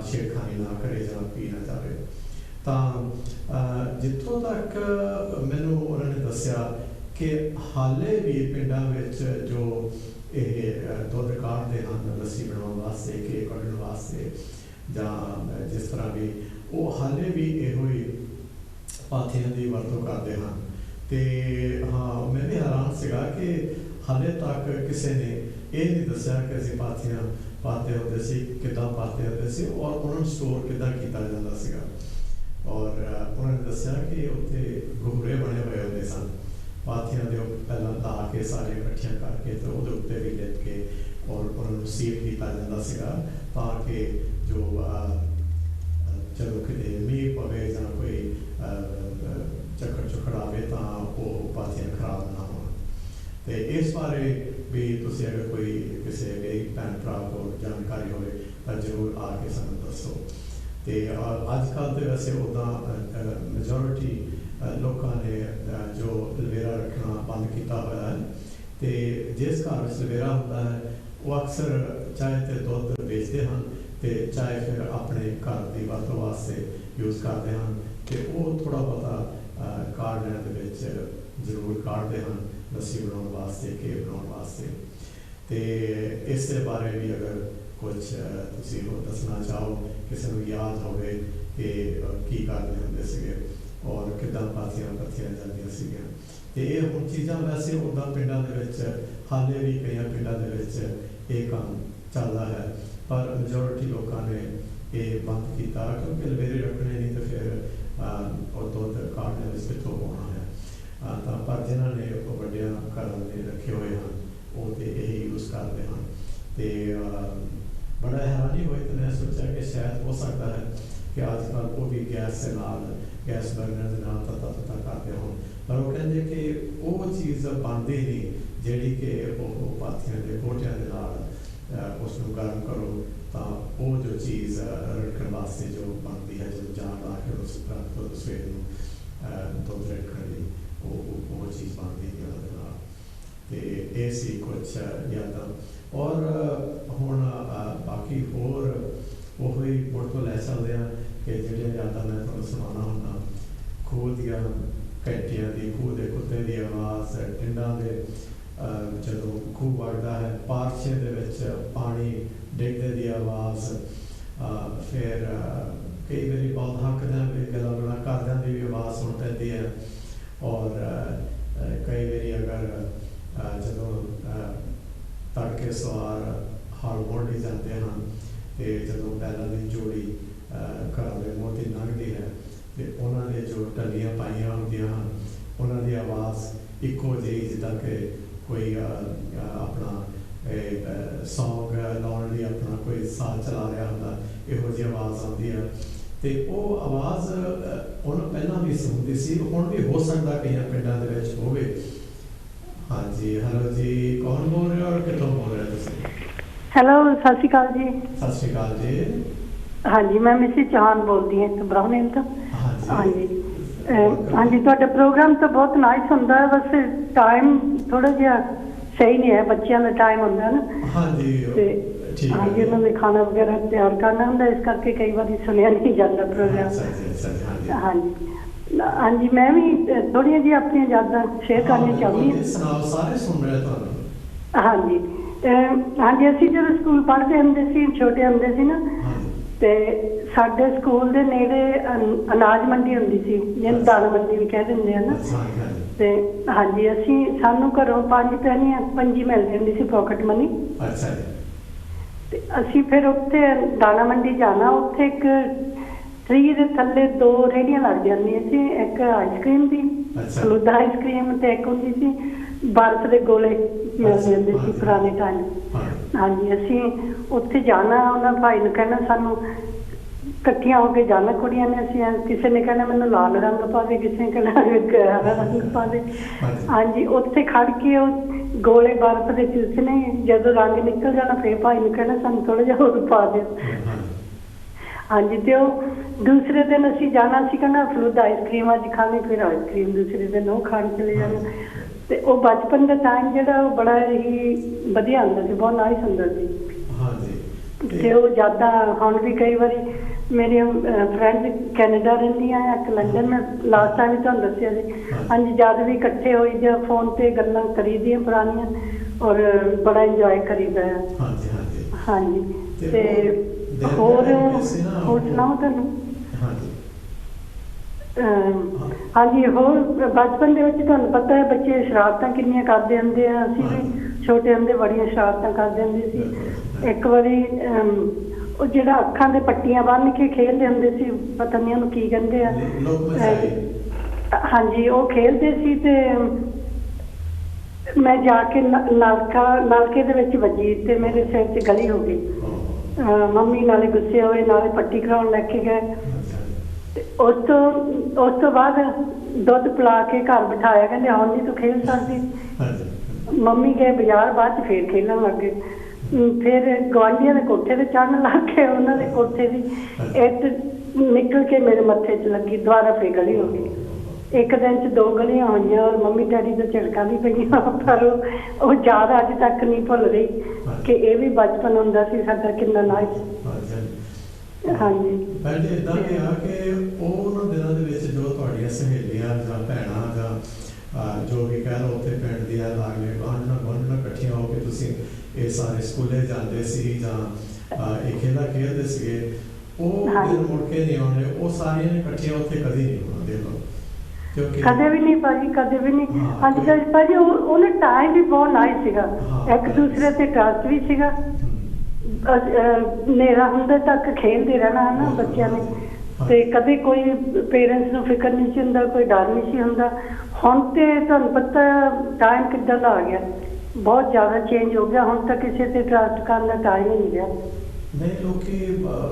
छेड़खानी ना करे जां पी ना जावे। ਤਾਂ ਜਿੱਥੋਂ ਤੱਕ ਮੈਨੂੰ ਉਹਨਾਂ ਨੇ ਦੱਸਿਆ ਕਿ ਹਾਲੇ ਵੀ ਪਿੰਡਾਂ ਵਿੱਚ ਜੋ ਇਹ ਦੁੱਧ ਕਾਢਦੇ ਹਨ ਲੱਸੀ ਬਣਾਉਣ ਵਾਸਤੇ, ਘੀ ਕੱਢਣ ਵਾਸਤੇ ਜਾਂ ਜਿਸ ਤਰ੍ਹਾਂ ਵੀ, ਉਹ ਹਾਲੇ ਵੀ ਇਹੋ ਹੀ ਪਾਥੀਆਂ ਦੀ ਵਰਤੋਂ ਕਰਦੇ ਹਨ। ਅਤੇ ਹਾਂ, ਮੈਂ ਵੀ ਹੈਰਾਨ ਸੀਗਾ ਕਿ ਹਾਲੇ ਤੱਕ ਕਿਸੇ ਨੇ ਇਹ ਨਹੀਂ ਦੱਸਿਆ ਕਿ ਅਸੀਂ ਪਾਥੀਆਂ ਪਾਤੇ ਹੁੰਦੇ ਸੀ, ਕਿੱਦਾਂ ਪਾਤੇ ਹੁੰਦੇ ਸੀ ਔਰ ਉਹਨਾਂ ਨੂੰ ਸਟੋਰ ਕਿੱਦਾਂ ਕੀਤਾ ਜਾਂਦਾ ਸੀਗਾ। ਔਰ ਉਹਨਾਂ ਨੇ ਦੱਸਿਆ ਕਿ ਉੱਥੇ ਗੁਮਰੇ ਬਣੇ ਹੋਏ ਹੁੰਦੇ ਸਨ ਪਾਥੀਆਂ ਦੇ, ਪਹਿਲਾਂ ਲਾ ਕੇ ਸਾਰੇ ਇਕੱਠੀਆਂ ਕਰਕੇ ਅਤੇ ਉਹਦੇ ਉੱਤੇ ਵੀ ਲਿਖ ਕੇ ਔਰ ਉਹਨਾਂ ਨੂੰ ਸੀਲ ਕੀਤਾ ਜਾਂਦਾ ਸੀਗਾ ਤਾਂ ਕਿ ਜੋ ਜਦੋਂ ਕਿਤੇ ਮੀਂਹ ਪਵੇ ਜਾਂ ਕੋਈ ਝੱਖੜ ਝੁੱਖੜ ਆਵੇ ਤਾਂ ਉਹ ਪਾਥੀਆਂ ਖਰਾਬ ਨਾ ਹੋਣ। ਅਤੇ ਇਸ ਬਾਰੇ ਵੀ ਤੁਸੀਂ ਅਗਰ ਕੋਈ ਕਿਸੇ ਮੇਰੀ ਭੈਣ ਭਰਾ ਕੋਲ ਜਾਣਕਾਰੀ ਹੋਵੇ ਤਾਂ ਜ਼ਰੂਰ ਆ ਕੇ ਸਾਨੂੰ ਦੱਸੋ। ਅਤੇ ਅੱਜ ਕੱਲ੍ਹ ਤਾਂ ਵੈਸੇ ਉੱਦਾਂ ਮੈਜੋਰਿਟੀ ਲੋਕਾਂ ਨੇ ਜੋ ਲਵੇਰਾ ਰੱਖਣਾ ਬੰਦ ਕੀਤਾ ਹੋਇਆ ਹੈ, ਅਤੇ ਜਿਸ ਘਰ ਵਿੱਚ ਲਵੇਰਾ ਹੁੰਦਾ ਹੈ ਉਹ ਅਕਸਰ ਚਾਹੇ ਤਾਂ ਦੁੱਧ ਵੇਚਦੇ ਹਨ ਅਤੇ ਚਾਹੇ ਫਿਰ ਆਪਣੇ ਘਰ ਦੀ ਵਰਤੋਂ ਵਾਸਤੇ ਯੂਜ਼ ਕਰਦੇ ਹਨ, ਅਤੇ ਉਹ ਥੋੜ੍ਹਾ ਬਹੁਤਾ ਕਾਢ ਲੈਣ ਦੇ ਵਿੱਚ ਜ਼ਰੂਰ ਕਾਢਦੇ ਹਨ ਲੱਸੀ ਬਣਾਉਣ ਵਾਸਤੇ, ਘੀ ਬਣਾਉਣ ਵਾਸਤੇ। ਅਤੇ ਇਸ ਦੇ ਬਾਰੇ ਵੀ ਅਗਰ ਕੁਛ ਤੁਸੀਂ ਹੋਰ ਦੱਸਣਾ ਚਾਹੋ, ਕਿਸੇ ਨੂੰ ਯਾਦ ਹੋਵੇ ਕਿ ਕੀ ਕਰਦੇ ਹੁੰਦੇ ਸੀਗੇ ਔਰ ਕਿੱਦਾਂ ਪਾਥੀਆਂ ਕੱਤੀਆਂ ਜਾਂਦੀਆਂ ਸੀਗੀਆਂ। ਅਤੇ ਇਹ ਹੁਣ ਚੀਜ਼ਾਂ ਵੈਸੇ ਉੱਦਾਂ ਪਿੰਡਾਂ ਦੇ ਵਿੱਚ ਹਾਲੇ ਵੀ ਕਈਆਂ ਪਿੰਡਾਂ ਦੇ ਵਿੱਚ ਇਹ ਕੰਮ ਚੱਲਦਾ ਹੈ, ਪਰ ਮੈਜੋਰਿਟੀ ਲੋਕਾਂ ਨੇ ਇਹ ਬੰਦ ਕੀਤਾ ਕਿਉਂਕਿ ਲਵੇਰੇ ਰੱਖਣੇ ਨਹੀਂ ਤਾਂ ਫਿਰ ਉਹ ਦੁੱਧ ਕਾਢਣੇ ਵਿੱਚ ਕਿੱਥੋਂ ਹੋਣਾ ਹੈ। ਤਾਂ ਪਰ ਜਿਨ੍ਹਾਂ ਨੇ ਉਹ ਵੱਡਿਆਂ ਘਰਾਂ ਦੇ ਰੱਖੇ ਹੋਏ ਹਨ ਉਹ ਤਾਂ ਇਹ ਯੂਜ਼ ਕਰਦੇ ਹਨ। ਅਤੇ ਬੜਾ ਹੈਰਾਨੀ ਹੋਈ ਤਾਂ ਮੈਂ ਸੋਚਿਆ ਕਿ ਸ਼ਾਇਦ ਹੋ ਸਕਦਾ ਹੈ ਕਿ ਅੱਜ ਕੱਲ੍ਹ ਉਹ ਵੀ ਗੈਸ ਦੇ ਨਾਲ, ਗੈਸ ਬਰਨਰ ਦੇ ਨਾਲ ਤੱਤਾ ਕਰਦੇ ਹੋਣ, ਪਰ ਉਹ ਕਹਿੰਦੇ ਕਿ ਉਹ ਚੀਜ਼ ਬਣਦੀ ਨਹੀਂ ਜਿਹੜੀ ਕਿ ਉਹ ਪਾਥੀਆਂ ਦੇ ਗੋਟਿਆਂ ਦੇ ਨਾਲ ਉਸ ਨੂੰ ਗਰਮ ਕਰੋ ਤਾਂ ਉਹ ਜੋ ਚੀਜ਼ ਰੱਖਣ ਵਾਸਤੇ ਜੋ ਬਣਦੀ ਹੈ, ਜਦੋਂ ਜਾਣ ਲਾ ਕੇ ਉਸ ਰਾਤ ਸਵੇਰ ਨੂੰ ਦੁੱਧ ਰੱਖਣ ਲਈ ਉਹ ਚੀਜ਼ ਬਣਦੀ ਹੈ ਉਹਦੇ ਨਾਲ। ਅਤੇ ਇਹ ਸੀ ਕੁਛ ਯਾਦਾਂ। ਔਰ ਹੁਣ ਬਾਕੀ ਹੋਰ ਉਹ ਹੀ ਮੁੜ ਤੋਂ ਲੈ ਚੱਲਦੇ ਹਾਂ ਕਿ ਜਿਹੜੀਆਂ ਯਾਦਾਂ ਮੈਂ ਤੁਹਾਨੂੰ ਸੁਣਾਉਣਾ ਹੁੰਦਾ, ਖੂਹ ਦੀਆਂ ਘੰਟੀਆਂ ਦੀ, ਖੂਹ ਦੇ ਕੁੱਤੇ ਦੀ ਆਵਾਜ਼, ਟਿੰਡਾਂ ਦੇ ਜਦੋਂ ਖੂਹ ਵਗਦਾ ਹੈ, ਪਾਰਛੇ ਦੇ ਵਿੱਚ ਪਾਣੀ ਡਿੱਗਦੇ ਦੀ ਆਵਾਜ਼, ਫਿਰ ਕਈ ਵਾਰੀ ਬਹੁਤ ਹੱਕਦਿਆਂ ਵੀ ਗੱਲਾਂ ਗੁਲਾਂ ਕਰਦਿਆਂ ਦੀ ਵੀ ਆਵਾਜ਼ ਸੁਣ ਪੈਂਦੀ ਹੈ। ਔਰ ਕਈ ਵਾਰੀ ਅਗਰ ਜਦੋਂ ਤੜਕੇ ਸਵਾਰ ਹਲ ਵਾਹੁਣ ਜਾਂਦੇ ਹਨ ਅਤੇ ਜਦੋਂ ਪਹਿਲਾਂ ਦੀ ਜੋੜੀ ਘਰਾਂ ਦੇ ਮੂੰਹ 'ਤੇ ਲੰਘਦੀ ਹੈ ਅਤੇ ਉਹਨਾਂ ਦੇ ਜੋ ਟੱਲੀਆਂ ਪਾਈਆਂ ਹੁੰਦੀਆਂ ਹਨ ਉਹਨਾਂ ਦੀ ਆਵਾਜ਼ ਇੱਕੋ ਜਿਹੀ ਜਿੱਦਾਂ ਕਿ ਕੋਈ ਆਪਣਾ ਸੌਂਗ ਲਾਉਣ ਲਈ ਆਪਣਾ ਕੋਈ ਸਾਜ਼ ਚਲਾ ਰਿਹਾ ਹੁੰਦਾ, ਇਹੋ ਜਿਹੀ ਆਵਾਜ਼ ਆਉਂਦੀ ਹੈ। ਅਤੇ ਉਹ ਆਵਾਜ਼ ਉਹਨੂੰ ਪਹਿਲਾਂ ਵੀ ਸੁਣਦੀ ਸੀ, ਹੁਣ ਵੀ ਹੋ ਸਕਦਾ ਕਈਆਂ ਪਿੰਡਾਂ ਦੇ ਵਿੱਚ ਹੋਵੇ। ਹਾਂਜੀ, ਹੈਲੋ ਜੀ, ਕੌਣ ਬੋਲ ਰਹੇ ਹੋ ਔਰ ਕਿੱਥੋਂ ਬੋਲ ਰਹੇ ਤੁਸੀਂ? ਹੈਲੋ, ਸਤਿ ਸ਼੍ਰੀ ਅਕਾਲ ਜੀ। ਸਤਿ ਸ਼੍ਰੀ ਅਕਾਲ ਜੀ। ਹਾਂਜੀ, ਮੈਂ ਮਿਸਿਸ ਚੌਹਾਨ ਬੋਲਦੀ ਹਾਂ ਇੱਥੋਂ ਬਰਾਹਮਣ ਤੋਂ। ਹਾਂਜੀ ਹਾਂਜੀ, ਤੁਹਾਡਾ ਪ੍ਰੋਗਰਾਮ ਤਾਂ ਬਹੁਤ ਨਾਈਸ ਹੁੰਦਾ ਹੈ, ਬਸ ਟਾਈਮ ਥੋੜ੍ਹਾ ਜਿਹਾ ਸਹੀ ਨਹੀਂ ਹੈ, ਬੱਚਿਆਂ ਦਾ ਟਾਈਮ ਹੁੰਦਾ ਨਾ। ਹਾਂਜੀ, ਅਤੇ ਹਾਂਜੀ ਉਹਨਾਂ ਨੇ ਖਾਣਾ ਵਗੈਰਾ ਤਿਆਰ ਕਰਨਾ ਹੁੰਦਾ, ਇਸ ਕਰਕੇ ਕਈ ਵਾਰੀ ਸੁਣਿਆ ਨਹੀਂ ਜਾਂਦਾ ਪ੍ਰੋਗਰਾਮ। ਹਾਂਜੀ ਹਾਂਜੀ, ਮੈਂ ਵੀ ਥੋੜ੍ਹੀਆਂ ਜਿਹੀਆਂ ਆਪਣੀਆਂ ਯਾਦਾਂ ਸ਼ੇਅਰ ਕਰਨੀਆਂ ਚਾਹੁੰਦੀ ਹਾਂ। ਸਾਰੇ ਸੁਣ ਰਹੇ ਤੁਹਾਨੂੰ। ਹਾਂਜੀ ਹਾਂਜੀ, ਅਸੀਂ ਜਦੋਂ ਸਕੂਲ ਪੜ੍ਹਦੇ ਹੁੰਦੇ ਸੀ, ਛੋਟੇ ਹੁੰਦੇ ਸੀ ਨਾ, ਅਤੇ ਸਾਡੇ ਸਕੂਲ ਦੇ ਨੇੜੇ ਅਨਾਜ ਮੰਡੀ ਹੁੰਦੀ ਸੀ, ਜਿਹਨੂੰ ਦਾਣਾ ਮੰਡੀ ਵੀ ਕਹਿ ਦਿੰਦੇ ਆ ਨਾ। ਅਤੇ ਹਾਂਜੀ, ਸਾਨੂੰ ਘਰੋਂ 5 ਪੈਸੇ ਪੰਜੀ ਮਿਲਦੀ ਹੁੰਦੀ ਸੀ ਪੋਕਟ ਮਨੀ। ਅਤੇ ਅਸੀਂ ਫਿਰ ਉੱਥੇ ਦਾਣਾ ਮੰਡੀ ਜਾਣਾ, ਉੱਥੇ ਇੱਕ ਟਰੀ ਦੇ ਥੱਲੇ 2 ਰੇਹੜੀਆਂ ਲੱਗ ਜਾਂਦੀਆਂ ਸੀ, ਇੱਕ ਆਈਸਕ੍ਰੀਮ ਦੀ, ਫਲੂਦਾ ਆਈਸਕ੍ਰੀਮ, ਅਤੇ ਇੱਕ ਹੁੰਦੀ ਸੀ ਬਰਫ਼ ਦੇ ਗੋਲੇ ਮਿਲਦੇ ਹੁੰਦੇ ਸੀ ਪੁਰਾਣੇ ਟਾਈਮ। ਹਾਂਜੀ, ਅਸੀਂ ਉੱਥੇ ਜਾਣਾ, ਉਹਨਾਂ ਭਾਈ ਨੂੰ ਕਹਿਣਾ ਸਾਨੂੰ ਇਕੱਠੀਆਂ ਹੋ ਕੇ ਜਾਣਾ ਕੁੜੀਆਂ ਨੇ, ਅਸੀਂ ਕਿਸੇ ਨੇ ਕਹਿਣਾ ਮੈਨੂੰ ਲਾਲ ਰੰਗ ਪਾ ਦੇ, ਕਿਸੇ ਨੇ ਕਹਿਣਾ ਹਰਾ ਰੰਗ ਪਾ ਦੇ। ਹਾਂਜੀ, ਉੱਥੇ ਖੜ੍ਹ ਕੇ ਉਹ ਗੋਲੇ ਬਰਫ਼ ਦੇ ਚੂਸਣੇ, ਜਦੋਂ ਰੰਗ ਨਿਕਲ ਜਾਣਾ ਫਿਰ ਭਾਈ ਨੂੰ ਕਹਿਣਾ ਸਾਨੂੰ ਥੋੜ੍ਹਾ ਜਿਹਾ ਹੋਰ ਪਾ ਦਿਓ। ਹਾਂਜੀ, ਅਤੇ ਉਹ ਦੂਸਰੇ ਦਿਨ ਅਸੀਂ ਜਾਣਾ ਸੀ, ਕਹਿੰਦਾ ਫਲੂਦਾ ਆਈਸਕ੍ਰੀਮ ਅੱਜ ਖਾਣੀ, ਫਿਰ ਆਈਸਕ੍ਰੀਮ ਦੂਸਰੇ ਦਿਨ ਉਹ ਖਾਣ ਚਲੇ ਜਾਣਾ। ਅਤੇ ਉਹ ਬਚਪਨ ਦਾ ਟਾਈਮ ਜਿਹੜਾ ਉਹ ਬੜਾ ਹੀ ਵਧੀਆ ਹੁੰਦਾ ਸੀ, ਬਹੁਤ ਨਾਈਸ ਹੁੰਦਾ ਸੀ। ਤੇ ਉਹ ਯਾਦਾਂ ਹੁਣ ਵੀ ਕਈ ਵਾਰੀ ਮੇਰੀਆਂ ਫਰੈਂਡਸ ਕੈਨੇਡਾ ਰਹਿੰਦੀਆਂ ਆ, ਇੱਕ ਲੰਡਨ, ਮੈਂ ਲਾਸਟ ਟਾਈਮ ਵੀ ਤੁਹਾਨੂੰ ਦੱਸਿਆ ਸੀ। ਹਾਂਜੀ, ਜਦ ਵੀ ਇਕੱਠੇ ਹੋਈ ਜਾਂ ਫੋਨ ਤੇ ਗੱਲਾਂ ਕਰੀਦੀਆਂ ਪੁਰਾਣੀਆਂ, ਔਰ ਬੜਾ ਇੰਜੋਏ ਕਰੀਦਾ ਆ। ਹਾਂਜੀ ਤੇ ਹੋਰ ਸੁਣਾਓ ਤੁਹਾਨੂੰ? ਹਾਂਜੀ, ਹੋਰ ਬਚਪਨ ਦੇ ਵਿੱਚ ਤੁਹਾਨੂੰ ਪਤਾ ਹੈ ਬੱਚੇ ਸ਼ਰਾਰਤਾਂ ਕਿੰਨੀਆਂ ਕਰਦੇ ਹੁੰਦੇ ਆ। ਅਸੀਂ ਵੀ ਛੋਟੇ ਹੁੰਦੇ ਬੜੀਆਂ ਸ਼ਰਾਰਤਾਂ ਕਰਦੇ ਹੁੰਦੇ ਸੀ। ਇੱਕ ਵਾਰੀ ਉਹ ਜਿਹੜਾ ਅੱਖਾਂ ਦੇ ਪੱਟੀਆਂ ਬੰਨ੍ਹ ਕੇ ਖੇਡਦੇ ਹੁੰਦੇ ਸੀ, ਪਤਾ ਨਹੀਂ ਉਹਨੂੰ ਕੀ ਕਹਿੰਦੇ ਆ। ਹਾਂਜੀ, ਉਹ ਖੇਡਦੇ ਸੀ ਤੇ ਮੈਂ ਜਾ ਕੇ ਨਲਕੇ ਦੇ ਵਿੱਚ ਵੱਜੀ ਤੇ ਮੇਰੇ ਸਿਰ 'ਚ ਗਲੀ ਹੋ ਗਈ। ਮੰਮੀ ਨਾਲੇ ਗੁੱਸੇ ਹੋਏ, ਨਾਲੇ ਪੱਟੀ ਕਰਾਉਣ ਲੈ ਕੇ ਗਏ। ਉਸ ਤੋਂ ਬਾਅਦ ਦੁੱਧ ਪਿਲਾ ਕੇ ਘਰ ਬਿਠਾਇਆ, ਕਹਿੰਦੇ ਹੁਣ ਨਹੀਂ ਤੂੰ ਖੇਡ ਸਕਦੀ। ਮੰਮੀ ਗਏ ਬਾਜ਼ਾਰ, ਬਾਅਦ 'ਚ ਫੇਰ ਖੇਲਣ ਲੱਗ ਗਏ। ਫਿਰ ਗੁਆਂਢੀਆਂ ਦੇ ਕੋਠੇ ਤੇ ਚੜ੍ਹਨ ਲੱਗ ਗਏ, ਉਹਨਾਂ ਦੇ ਕੋਠੇ ਦੀ ਇੱਟ ਨਿਕਲ ਕੇ ਮੇਰੇ ਮੱਥੇ 'ਚ ਲੱਗੀ, ਦੁਬਾਰਾ ਫੇਰ ਗਲੀ ਹੋ ਗਈ। ਇੱਕ ਦਿਨ 'ਚ 2 ਗਲੀਆਂ ਹੋਈਆਂ, ਔਰ ਮੰਮੀ ਡੈਡੀ ਤੋਂ ਝਿੜਕਾਂ ਵੀ ਪਈਆਂ, ਪਰ ਉਹ ਯਾਦ ਅੱਜ ਤੱਕ ਨਹੀਂ ਭੁੱਲ ਰਹੀ ਕਿ ਇਹ ਵੀ ਬਚਪਨ ਹੁੰਦਾ ਸੀ ਸਾਡਾ, ਕਿੰਨਾ ਨਾਈਸ। ਹਾਂਜੀ, ਪਹਿਲੇ ਇਦਾਂ ਵੀ ਆ ਕਿ ਉਹਨਾਂ ਦਿਨਾਂ ਦੇ ਵਿੱਚ ਜੋ ਤੁਹਾਡੀਆਂ ਸਹੇਲੀਆਂ ਜਾਂ ਭੈਣਾਂ ਜਾਂ ਜੋ ਵੀ ਕਹਿ ਲਓ ਉੱਥੇ ਪਿੰਡ ਦੀਆਂ ਲਾਗਲੇ ਗੁਆਂਢਣਾਂ ਇਕੱਠੀਆਂ ਹੋ ਕੇ ਤੁਸੀਂ ਇਹ ਸਾਰੇ ਸਕੂਲੇ ਜਾਂਦੇ ਸੀ ਜਾਂ ਇਹ ਖੇਡਾਂ ਖੇਡਦੇ ਸੀਗੇ, ਉਹ ਦਿਨ ਮੁੜ ਕੇ ਨਹੀਂ ਆਉਣੇ। ਉਹ ਸਾਰੀਆਂ ਨੇ ਇਕੱਠੀਆਂ ਉੱਥੇ ਕਦੀ ਨਹੀਂ ਹੋਣਾ, ਦੇਖ ਲਓ, ਕਿਉਂਕਿ ਕਦੇ ਵੀ ਨਹੀਂ ਭਾਜੀ, ਕਦੇ ਵੀ ਨਹੀਂ। ਹਾਂਜੀ ਭਾਜੀ, ਉਹਨੇ ਟਾਈਮ ਵੀ ਬਹੁਤ ਨਾਈਸ ਸੀਗਾ, ਇੱਕ ਦੂਸਰੇ ਤੇ ਟਰਸਟ ਵੀ ਸੀਗਾ। ਹਨੇਰਾ ਹੁੰਦੇ ਤੱਕ ਖੇਡਦੇ ਰਹਿਣਾ ਹੈ ਨਾ ਬੱਚਿਆਂ ਨੇ, ਤੇ ਕਦੇ ਕੋਈ ਪੇਰੈਂਟਸ ਨੂੰ ਫਿਕਰ ਨਹੀਂ ਸੀ ਹੁੰਦਾ, ਕੋਈ ਡਰ ਨਹੀਂ ਸੀ ਹੁੰਦਾ। ਹੁਣ ਤੇ ਤੁਹਾਨੂੰ ਪਤਾ ਟਾਈਮ ਕਿੱਦਾਂ ਦਾ ਆ ਗਿਆ, ਬਹੁਤ ਜ਼ਿਆਦਾ ਚੇਂਜ ਹੋ ਗਿਆ। ਹੁਣ ਤਾਂ ਕਿਸੇ ਤੇ ਟਰਸਟ ਕਰਨ ਦਾ ਟਾਈਮ ਹੀ ਨਹੀਂ ਰਿਹਾ। ਨਹੀਂ, ਲੋਕੀ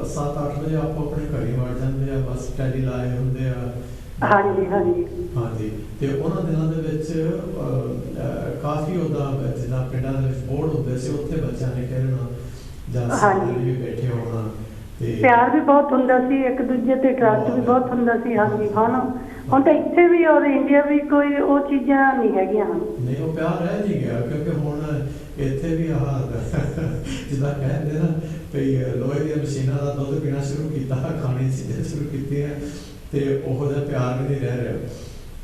7-8 ਵਜੇ ਆਪੋ ਆਪਣੇ ਘਰੇ ਵੜ ਜਾਂਦੇ ਆ, ਬਸ ਟੈਲੀ ਲਾਏ ਹੁੰਦੇ ਆ। ਹਾਂਜੀ ਤੇ ਉਹਨਾਂ ਦਿਨਾਂ ਦੇ ਵਿੱਚ ਕਾਫੀ ਉਹਦਾ ਜਿੱਦਾਂ ਪਿੰਡਾਂ ਦੇ ਵਿੱਚ ਬੋਰਡ ਹੁੰਦੇ ਸੀ, ਉੱਥੇ ਬੱਚਿਆਂ ਨੇ ਖੇਡਣਾ ਜਾਂ ਵੀ ਬੈਠੇ ਹੋਣਾ, ਤੇ ਪਿਆਰ ਵੀ ਬਹੁਤ ਹੁੰਦਾ ਸੀ, ਇੱਕ ਦੂਜੇ ਤੇ ਟਰਸਟ ਵੀ ਬਹੁਤ ਹੁੰਦਾ ਸੀ। ਹਾਂਜੀ, ਹੁਣ ਤਾਂ ਇੱਥੇ ਵੀ ਔਰ ਇੰਡੀਆ ਵੀ ਕੋਈ ਉਹ ਚੀਜ਼ਾਂ ਨਹੀਂ ਹੈਗੀਆਂ ਹਨ। ਨਹੀਂ, ਉਹ ਪਿਆਰ ਰਹਿ ਨਹੀਂ ਗਿਆ, ਕਿਉਂਕਿ ਹੁਣ ਇੱਥੇ ਵੀ ਆਹ ਜਿੱਦਾਂ ਕਹਿੰਦੇ ਨਾ ਵੀ ਲੋਹੇ ਦੀਆਂ ਮਸ਼ੀਨਾਂ ਦਾ ਦੁੱਧ ਪੀਣਾ ਸ਼ੁਰੂ ਕੀਤਾ, ਖਾਣੀ ਚੀਜ਼ਾਂ ਸ਼ੁਰੂ ਕੀਤੀਆਂ, ਤੇ ਉਹੋ ਜਿਹਾ ਪਿਆਰ ਵੀ ਨਹੀਂ ਰਹਿ ਰਿਹਾ।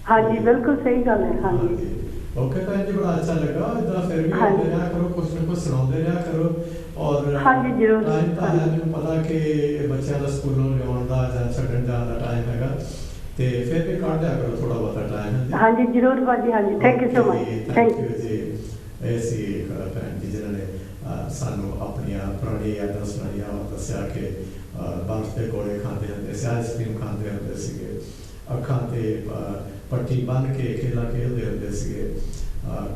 ਹਾਂਜੀ, ਬਿਲਕੁਲ ਸਹੀ ਗੱਲ ਹੈ। ਹਾਂਜੀ, ਓਕੇ ਭੈਣ ਜੀ, ਬੜਾ ਅੱਛਾ ਲੱਗਾ। ਇੱਦਾਂ ਫਿਰ ਵੀ ਆਉਂਦੇ ਰਿਹਾ ਕਰੋ, ਕੁਛ ਨਾ ਕੁਛ ਸੁਣਾਉਂਦੇ ਰਿਹਾ ਕਰੋ। ਔਰ ਹਾਂਜੀ, ਜ਼ਰੂਰ। ਟਾਈਮ ਤਾਂ ਹੈ, ਮੈਨੂੰ ਪਤਾ ਕਿ ਬੱਚਿਆਂ ਦਾ ਸਕੂਲੋਂ ਲਿਆਉਣ ਦਾ ਜਾਂ ਛੱਡਣ ਜਾਣ ਦਾ ਟਾਈਮ ਹੈਗਾ, ਤੇ ਫਿਰ ਵੀ ਕੱਢ ਦਿਆ ਕਰੋ ਥੋੜਾ ਬਹੁਤਾ ਟਾਈਮ। ਹਾਂਜੀ, ਜ਼ਰੂਰ ਭਾਜੀ। ਹਾਂਜੀ, thank you so much. Thank you ਜੀ। ਇਹ ਸੀ ਭੈਣ ਜੀ ਜਿਨ੍ਹਾਂ ਨੇ ਸਾਨੂੰ ਆਪਣੀਆਂ ਪੁਰਾਣੀਆਂ ਯਾਦਾਂ ਸੁਣਾਈਆਂ ਔਰ ਦੱਸਿਆ ਕਿ ਬਰਫ਼ ਦੇ ਗੋਲੇ ਖਾਂਦੇ ਹੁੰਦੇ ਸੀ, ਆਈਸਕ੍ਰੀਮ ਖਾਂਦੇ ਹੁੰਦੇ ਸੀਗੇ, ਅੱਖਾਂ 'ਤੇ ਪੱਟੀ ਬੰਨ੍ਹ ਕੇ ਖੇਡਾਂ ਖੇਡਦੇ ਹੁੰਦੇ ਸੀਗੇ,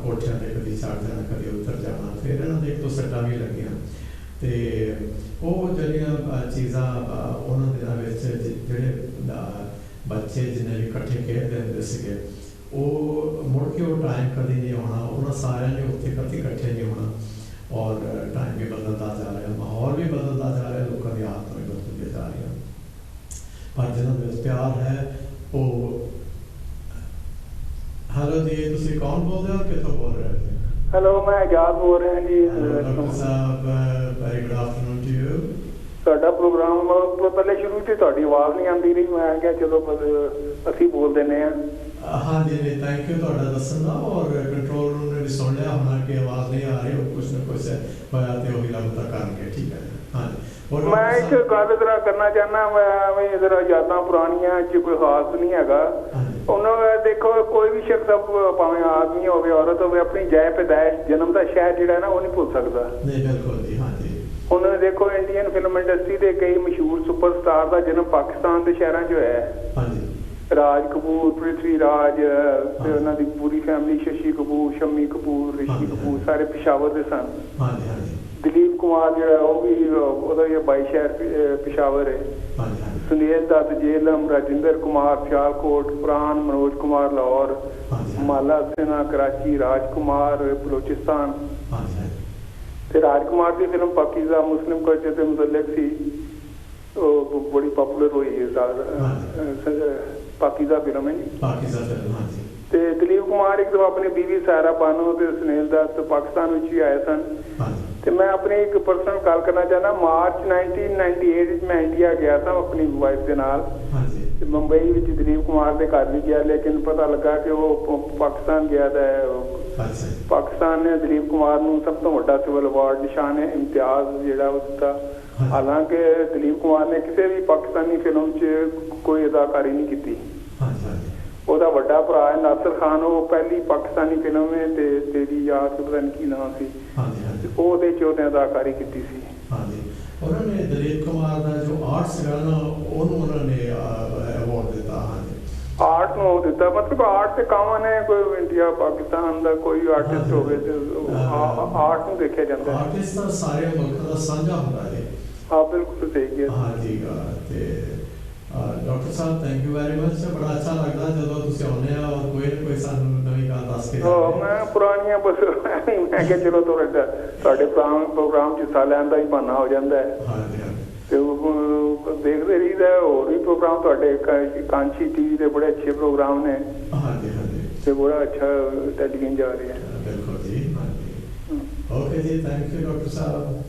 ਕੋਠਿਆਂ 'ਤੇ ਕਦੀ ਚੜ੍ਹ ਜਾਣਾ, ਕਦੀ ਉੱਤਰ ਜਾਣਾ। ਫਿਰ ਇਹਨਾਂ ਦੇ 1-2 ਸੱਟਾਂ ਵੀ ਲੱਗੀਆਂ, ਤੇ ਉਹ ਜਿਹੜੀਆਂ ਚੀਜ਼ਾਂ ਉਹਨਾਂ ਦਿਨਾਂ ਵਿੱਚ ਜਿਹੜੇ ਬੱਚੇ ਜਿੰਨੇ ਵੀ ਇਕੱਠੇ ਖੇਡਦੇ ਹੁੰਦੇ ਸੀਗੇ, ਉਹ ਮੁੜ ਕੇ ਉਹ ਟਾਈਮ ਕਦੇ ਨਹੀਂ ਆਉਣਾ। ਉਹਨਾਂ ਸਾਰਿਆਂ ਨੇ ਉੱਥੇ ਕਦੇ ਇਕੱਠੇ ਨਹੀਂ ਹੋਣਾ, ਔਰ ਟਾਈਮ ਵੀ ਬਦਲਦਾ ਜਾ ਰਿਹਾ, ਮਾਹੌਲ ਵੀ ਬਦਲਦਾ ਜਾ ਰਿਹਾ, ਲੋਕਾਂ ਦੀਆਂ ਆਦਤਾਂ ਵੀ ਬਦਲਦੀਆਂ ਜਾ ਰਹੀਆਂ, ਪਰ ਜਿਹਨਾਂ ਦੇ ਵਿੱਚ ਪਿਆਰ ਹੈ ਉਹ। ਹੈਲੋ ਜੀ, ਤੁਸੀਂ ਕੌਣ ਬੋਲਦੇ ਹੋ, ਕਿੱਥੋਂ ਬੋਲ ਰਹੇ ਹੋ? ਹੈਲੋ, ਮੈਂ ਇਜਾਜ਼ ਬੋਲ ਰਿਹਾ ਜੀ। ਡਾਕਟਰ ਸਾਹਿਬ, very good afternoon to you. ਤੁਹਾਡਾ ਪ੍ਰੋਗਰਾਮ ਪਹਿਲੇ ਸ਼ੁਰੂ 'ਚ ਤੁਹਾਡੀ ਆਵਾਜ਼ ਨਹੀਂ ਆਉਂਦੀ ਰਹੀ, ਮੈਂ ਕਿਹਾ ਚਲੋ ਅਸੀਂ ਬੋਲ ਦਿੰਦੇ ਹਾਂ। ਹਾਂਜੀ, ਨਹੀਂ, ਥੈਂਕ ਯੂ ਤੁਹਾਡਾ ਦੱਸਣ ਦਾ। ਔਰ ਕੰਟਰੋਲ ਰੂਮ ਨੇ ਵੀ ਸੁਣ ਲਿਆ ਹੋਣਾ ਕਿ ਆਵਾਜ਼ ਨਹੀਂ ਆ ਰਹੀ, ਉਹ ਕੁਛ ਨਾ ਕੁਛ ਹੋਇਆ ਤੇ ਉਹੀ ਲੱਗਦਾ ਕਰਨਗੇ। ਠੀਕ ਹੈ, ਹਾਂਜੀ। ਮੈਂ ਇੱਕ ਗੱਲ ਜ਼ਰਾ ਕਰਨਾ ਚਾਹੁੰਦਾ, ਮੈਂ ਜ਼ਰਾ ਯਾਦਾਂ ਪੁਰਾਣੀਆਂ 'ਚ ਕੋਈ ਖਾਸ ਨਹੀਂ ਹੈਗਾ। ਉਹਨਾਂ ਦੇਖੋ, ਕੋਈ ਵੀ ਸ਼ਖਸ ਭਾਵੇਂ ਆਦਮੀ ਹੋਵੇ, ਔਰਤ ਹੋਵੇ, ਆਪਣੀ ਜੈ ਪੈਦਾਇਸ਼ ਜਨਮ ਦਾ ਸ਼ਹਿਰ ਜਿਹੜਾ ਨਾ ਉਹ ਨਹੀਂ ਭੁੱਲ ਸਕਦਾ। ਨਹੀਂ, ਬਿਲਕੁਲ ਜੀ। ਹਾਂਜੀ, ਹੁਣ ਦੇਖੋ, ਇੰਡੀਅਨ ਫਿਲਮ ਇੰਡਸਟਰੀ ਦੇ ਕਈ ਮਸ਼ਹੂਰ ਸੁਪਰਸਟਾਰ ਦਾ ਜਨਮ ਪਾਕਿਸਤਾਨ ਦੇ ਸ਼ਹਿਰਾਂ 'ਚ ਹੋਇਆ ਹੈ। ਹਾਂਜੀ, ਰਾਜ ਕਪੂਰ, ਪ੍ਰਿਥਵੀ ਰਾਜ ਤੇ ਉਹਨਾਂ ਦੀ ਪੂਰੀ ਫੈਮਿਲੀ, ਸ਼ਸ਼ੀ ਕਪੂਰ, ਸ਼ੰਮੀ ਕਪੂਰ, ਰਿਸ਼ੀ ਕਪੂਰ, ਸਾਰੇ ਪਿਸ਼ਾਵਰ ਦੇ ਸਨ। ਹਾਂਜੀ ਹਾਂਜੀ। ਦਲੀਪ ਕੁਮਾਰ ਜਿਹੜਾ ਉਹ ਵੀ ਉਹਦਾ ਵੀ 22 ਸ਼ਹਿਰ ਪਿਸ਼ਾਵਰ ਹੈ। ਸੁਨੀਲ ਦੱਤ ਜੇਲਮ, ਰਾਜਿੰਦਰ ਕੁਮਾਰ ਸਿਆਲਕੋਟ, ਪ੍ਰਾਨ ਮਨੋਜ ਕੁਮਾਰ ਲਾਹੌਰ, ਮਾਲਾ ਸਿन्हा कराची, ਰਾਜ ਕੁਮਾਰ ਬਲੋਚਿਸਤਾਨ। ਤੇ ਰਾਜ ਕੁਮਾਰ ਦੀ ਫਿਲਮ ਪਾਕਿਜ਼ਾ ਮੁਸਲਿਮ ਕਲਚਰ ਤੇ ਮੁਤਲਕ ਸੀ, ਉਹ ਬੜੀ ਪਪੂਲਰ ਹੋਈ ਹੈ। ਪਾਕਿਜ਼ਾ ਫਿਲਮ ਹੈ ਜੀ। ਤੇ ਦਲੀਪ ਕੁਮਾਰ ਇੱਕ ਦਫਾ ਆਪਣੀ ਬੀਵੀ ਸਾਇਰਾ ਬਾਨੋ ਤੇ ਸੁਨੀਲ ਦੱਤ ਪਾਕਿਸਤਾਨ ਵਿੱਚ ਵੀ ਆਏ ਸਨ। ਤੇ ਮੈਂ ਆਪਣੀ ਇੱਕ ਪਰਸਨਲ ਗੱਲ ਕਰਨਾ ਚਾਹੁੰਦਾ। ਮਾਰਚ 1998 ਵਿੱਚ ਮੈਂ ਇੰਡੀਆ ਗਿਆ ਸਾਂ ਆਪਣੀ ਵਾਈਫ ਦੇ ਨਾਲ। ਹਾਂਜੀ। ਤੇ ਮੁੰਬਈ ਵਿੱਚ ਦਲੀਪ ਕੁਮਾਰ ਦੇ ਘਰ ਵੀ ਗਿਆ, ਲੇਕਿਨ ਪਤਾ ਲੱਗਾ ਕਿ ਉਹ ਪਾਕਿਸਤਾਨ ਗਿਆ ਦਾ ਹੈ। ਅੱਛਾ। ਪਾਕਿਸਤਾਨ ਨੇ ਦਲੀਪ ਕੁਮਾਰ ਨੂੰ ਸਭ ਤੋਂ ਵੱਡਾ ਸਿਵਲ ਅਵਾਰਡ ਨਿਸ਼ਾਨ-ਏ-ਇਮਤਿਆਜ਼ ਜਿਹੜਾ ਉਹ ਦਿੱਤਾ। ਹਾਲਾਂਕਿ ਦਲੀਪ ਕੁਮਾਰ ਨੇ ਕਿਸੇ ਵੀ ਪਾਕਿਸਤਾਨੀ ਫਿਲਮ 'ਚ ਕੋਈ ਅਦਾਕਾਰੀ ਨਹੀਂ ਕੀਤੀ। ਉਹਦਾ ਵੱਡਾ ਭਰਾ ਹੈ ਨਾਸਰ ਖਾਨ, ਉਹ ਪਹਿਲੀ ਪਾਕਿਸਤਾਨੀ ਫਿਲਮ ਹੈ ਤੇ ਤੇਰੀ ਯਾਦ ਪਤਾ ਨਹੀਂ ਕੀ ਨਾਮ ਸੀ, ਉਹਦੇ 'ਚ ਉਹਨੇ ਅਦਾਕਾਰੀ ਕੀਤੀ ਸੀ। ਹਾਂਜੀ, ਉਹਨਾਂ ਨੇ ਦਲੀਪ ਕੁਮਾਰ ਦਾ ਜੋ ਆਰਟ ਸੀਗਾ ਨਾ ਉਹਨੂੰ ਉਹਨਾਂ ਨੇ ਅਵਾਰਡ ਦਿੱਤਾ। ਹਾਂਜੀ, ਆਰਟ ਨੂੰ ਦਿੱਤਾ, ਮਤਲਬ ਆਰਟ ਤੇ ਕਾਮਨ ਹੈ, ਕੋਈ ਇੰਡੀਆ ਪਾਕਿਸਤਾਨ ਦਾ ਕੋਈ ਆਰਟਿਸਟ ਹੋਵੇ ਤੇ ਆਰਟ ਨੂੰ ਦੇਖਿਆ ਜਾਂਦਾ। ਆਰਟਿਸਟ ਤਾਂ ਸਾਰੇ ਮੁਲਕਾਂ ਦਾ ਸਾਂਝਾ ਹੁੰਦਾ ਹੈ। ਹਾਂ ਬਿਲਕੁਲ ਸਹੀ ਹੈ। ਹਾਂਜੀ ਤੇ doctor Sahib thank you very much. ਬੜਾ ਅੱਛਾ ਲੱਗਦਾ ਜਦੋਂ ਤੁਸੀਂ ਆਉਂਦੇ ਆ ਔਰ ਕੋਈ ਨਾ ਕੋਈ ਸਾਨੂੰ ਨਵੀਂ ਗੱਲ ਦੱਸ ਕੇ ਜਾਂਦੇ। ਮੈਂ ਪੁਰਾਣੀਆਂ ਬਸ ਮੈਂ ਕਿਹਾ ਚਲੋ ਤੁਹਾਡੇ ਪ੍ਰੋਗਰਾਮ 'ਚ ਹਿੱਸਾ ਲੈਣ ਦਾ ਹੀ ਬਹਾਨਾ ਹੋ ਜਾਂਦਾ ਹੈ। ਹਾਂਜੀ ਹਾਂਜੀ। ਤੇ ਦੇਖਦੇ ਰਹੀਦਾ, ਹੋਰ ਵੀ ਪ੍ਰੋਗਰਾਮ ਤੁਹਾਡੇ ਕਾਂਚੀ ਟੀਵੀ ਦੇ ਬੜੇ ਅੱਛੇ ਪ੍ਰੋਗਰਾਮ ਨੇ। ਹਾਂਜੀ ਹਾਂਜੀ। ਤੇ ਬੜਾ ਅੱਛਾ ਟੈਲੀਵਿਜ਼ਨ ਜਾ ਰਿਹਾ। ਬਿਲਕੁਲ ਜੀ। ਹਾਂਜੀ ਓਕੇ ਜੀ, thank you doctor Sahib,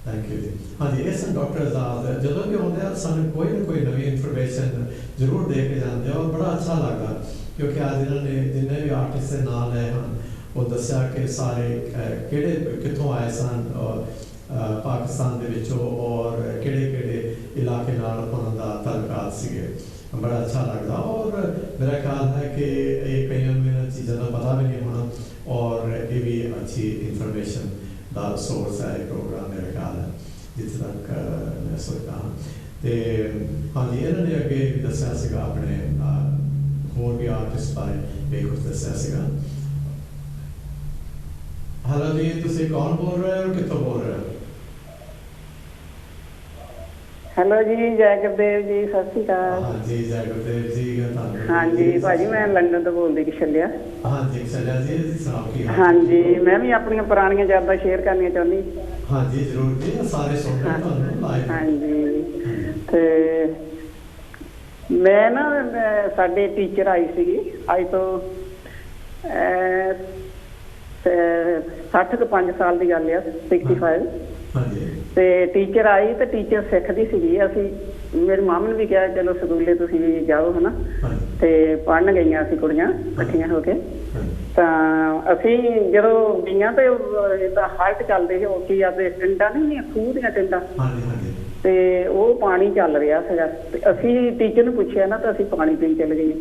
thank you ਜੀ। ਹਾਂਜੀ, ਇਸ ਡਾਕਟਰ ਆਜ਼ਾਦ ਜਦੋਂ ਵੀ ਆਉਂਦੇ ਆ ਸਾਨੂੰ ਕੋਈ ਨਾ ਕੋਈ ਨਵੀਂ ਇਨਫੋਰਮੇਸ਼ਨ ਜ਼ਰੂਰ ਦੇ ਕੇ ਜਾਂਦੇ ਔਰ ਬੜਾ ਅੱਛਾ ਲੱਗਾ ਕਿਉਂਕਿ ਅੱਜ ਇਹਨਾਂ ਨੇ ਜਿੰਨੇ ਵੀ ਆਰਟਿਸਟ ਦੇ ਨਾਂ ਲਏ ਹਨ ਉਹ ਦੱਸਿਆ ਕਿ ਸਾਰੇ ਕਿਹੜੇ ਕਿੱਥੋਂ ਆਏ ਸਨ ਪਾਕਿਸਤਾਨ ਦੇ ਵਿੱਚੋਂ ਔਰ ਕਿਹੜੇ ਇਲਾਕੇ ਨਾਲ ਉਹਨਾਂ ਦਾ ਤਾਲੁਕਾਤ ਸੀਗੇ। ਬੜਾ ਅੱਛਾ ਲੱਗਦਾ ਔਰ ਮੇਰਾ ਖਿਆਲ ਹੈ ਕਿ ਇਹ ਕਈਆਂ ਨੂੰ ਇਹਨਾਂ ਚੀਜ਼ਾਂ ਦਾ ਪਤਾ ਵੀ ਨਹੀਂ ਹੋਣਾ ਔਰ ਇਹ ਵੀ ਅੱਛੀ ਇਨਫੋਰਮੇਸ਼ਨ ਦਾ ਸੋਰਸ ਹੈ ਇਹ ਪ੍ਰੋਗਰਾਮ ਮੇਰੇ ਖਿਆਲ ਹੈ ਜਿੱਥੇ ਤੱਕ ਮੈਂ ਸੋਚਦਾ ਹਾਂ। ਅਤੇ ਹਾਂਜੀ, ਇਹਨਾਂ ਨੇ ਅੱਗੇ ਵੀ ਦੱਸਿਆ ਸੀਗਾ ਆਪਣੇ ਹੋਰ ਵੀ ਆਰਟਿਸਟ ਬਾਰੇ ਵੀ ਕੁਝ ਦੱਸਿਆ ਸੀਗਾ। ਹੈਲੋ ਜੀ, ਤੁਸੀਂ ਕੌਣ ਬੋਲ ਰਹੇ ਹੋ, ਕਿੱਥੋਂ ਬੋਲ ਰਹੇ ਹੋ? ਹੈਲੋ ਜੀ, ਜੈ ਗੁਰਦੇਵ ਜੀ, ਸਤਿ ਸ਼੍ਰੀ ਅਕਾਲ। ਹਾਂਜੀ, ਜੈ ਗੁਰਦੇਵ ਜੀ। ਹਾਂਜੀ ਭਾਜੀ, ਮੈਂ ਲੰਡਨ ਤੋਂ ਬੋਲਦੀ ਕਿਸ਼ਲਿਆ। ਹਾਂਜੀ ਕਿਸ਼ਲਿਆ ਜੀ, ਸੁਣਾਓ ਕੀ ਹਾਲ? ਹਾਂਜੀ, ਮੈਂ ਵੀ ਆਪਣੀਆਂ ਪੁਰਾਣੀਆਂ ਯਾਦਾਂ ਸ਼ੇਅਰ ਕਰਨੀਆਂ ਚਾਹੁੰਦੀ। ਹਾਂਜੀ ਜ਼ਰੂਰ ਜੀ, ਸਾਰੇ ਸੁਣ ਰਹੇ ਤੁਹਾਨੂੰ ਲਾਈਵ। ਹਾਂਜੀ, ਤੇ ਮੈਂ ਨਾ ਸਾਡੇ ਟੀਚਰ ਆਈ ਸੀਗੀ ਅੱਜ ਤੋਂ 65 ਸਾਲ ਦੀ ਗੱਲ ਆ, 65। ਤੇ ਟੀਚਰ ਆਈ ਤੇ ਟੀਚਰ ਸਿੱਖਦੀ ਸੀਗੀ। ਅਸੀਂ ਮੇਰੀ ਮਾਂ ਨੇ ਵੀ ਕਿਹਾ ਚਲੋ ਸਕੂਲੇ ਤੁਸੀਂ ਵੀ ਜਾਓ ਹਨਾ, ਤੇ ਪੜ੍ਹਨ ਗਈਆਂ ਅਸੀਂ ਕੁੜੀਆਂ ਇਕੱਠੀਆਂ ਹੋ ਕੇ। ਤਾਂ ਅਸੀਂ ਜਦੋਂ ਗਈਆਂ ਤੇ ਇਹਦਾ ਹਾਲਟ ਚੱਲਦੇ ਸੀ ਉਹ ਕੀ ਆਦੇ ਟਿੰਡਾਂ ਨਹੀਂ, ਖੂਹ ਦੀਆਂ ਟਿੰਡਾਂ, ਤੇ ਉਹ ਪਾਣੀ ਚੱਲ ਰਿਹਾ ਸੀਗਾ। ਤੇ ਅਸੀਂ ਟੀਚਰ ਨੂੰ ਪੁੱਛਿਆ ਨਾ ਤਾਂ ਅਸੀਂ ਪਾਣੀ ਪੀਣ ਚਲੇ ਗਏ।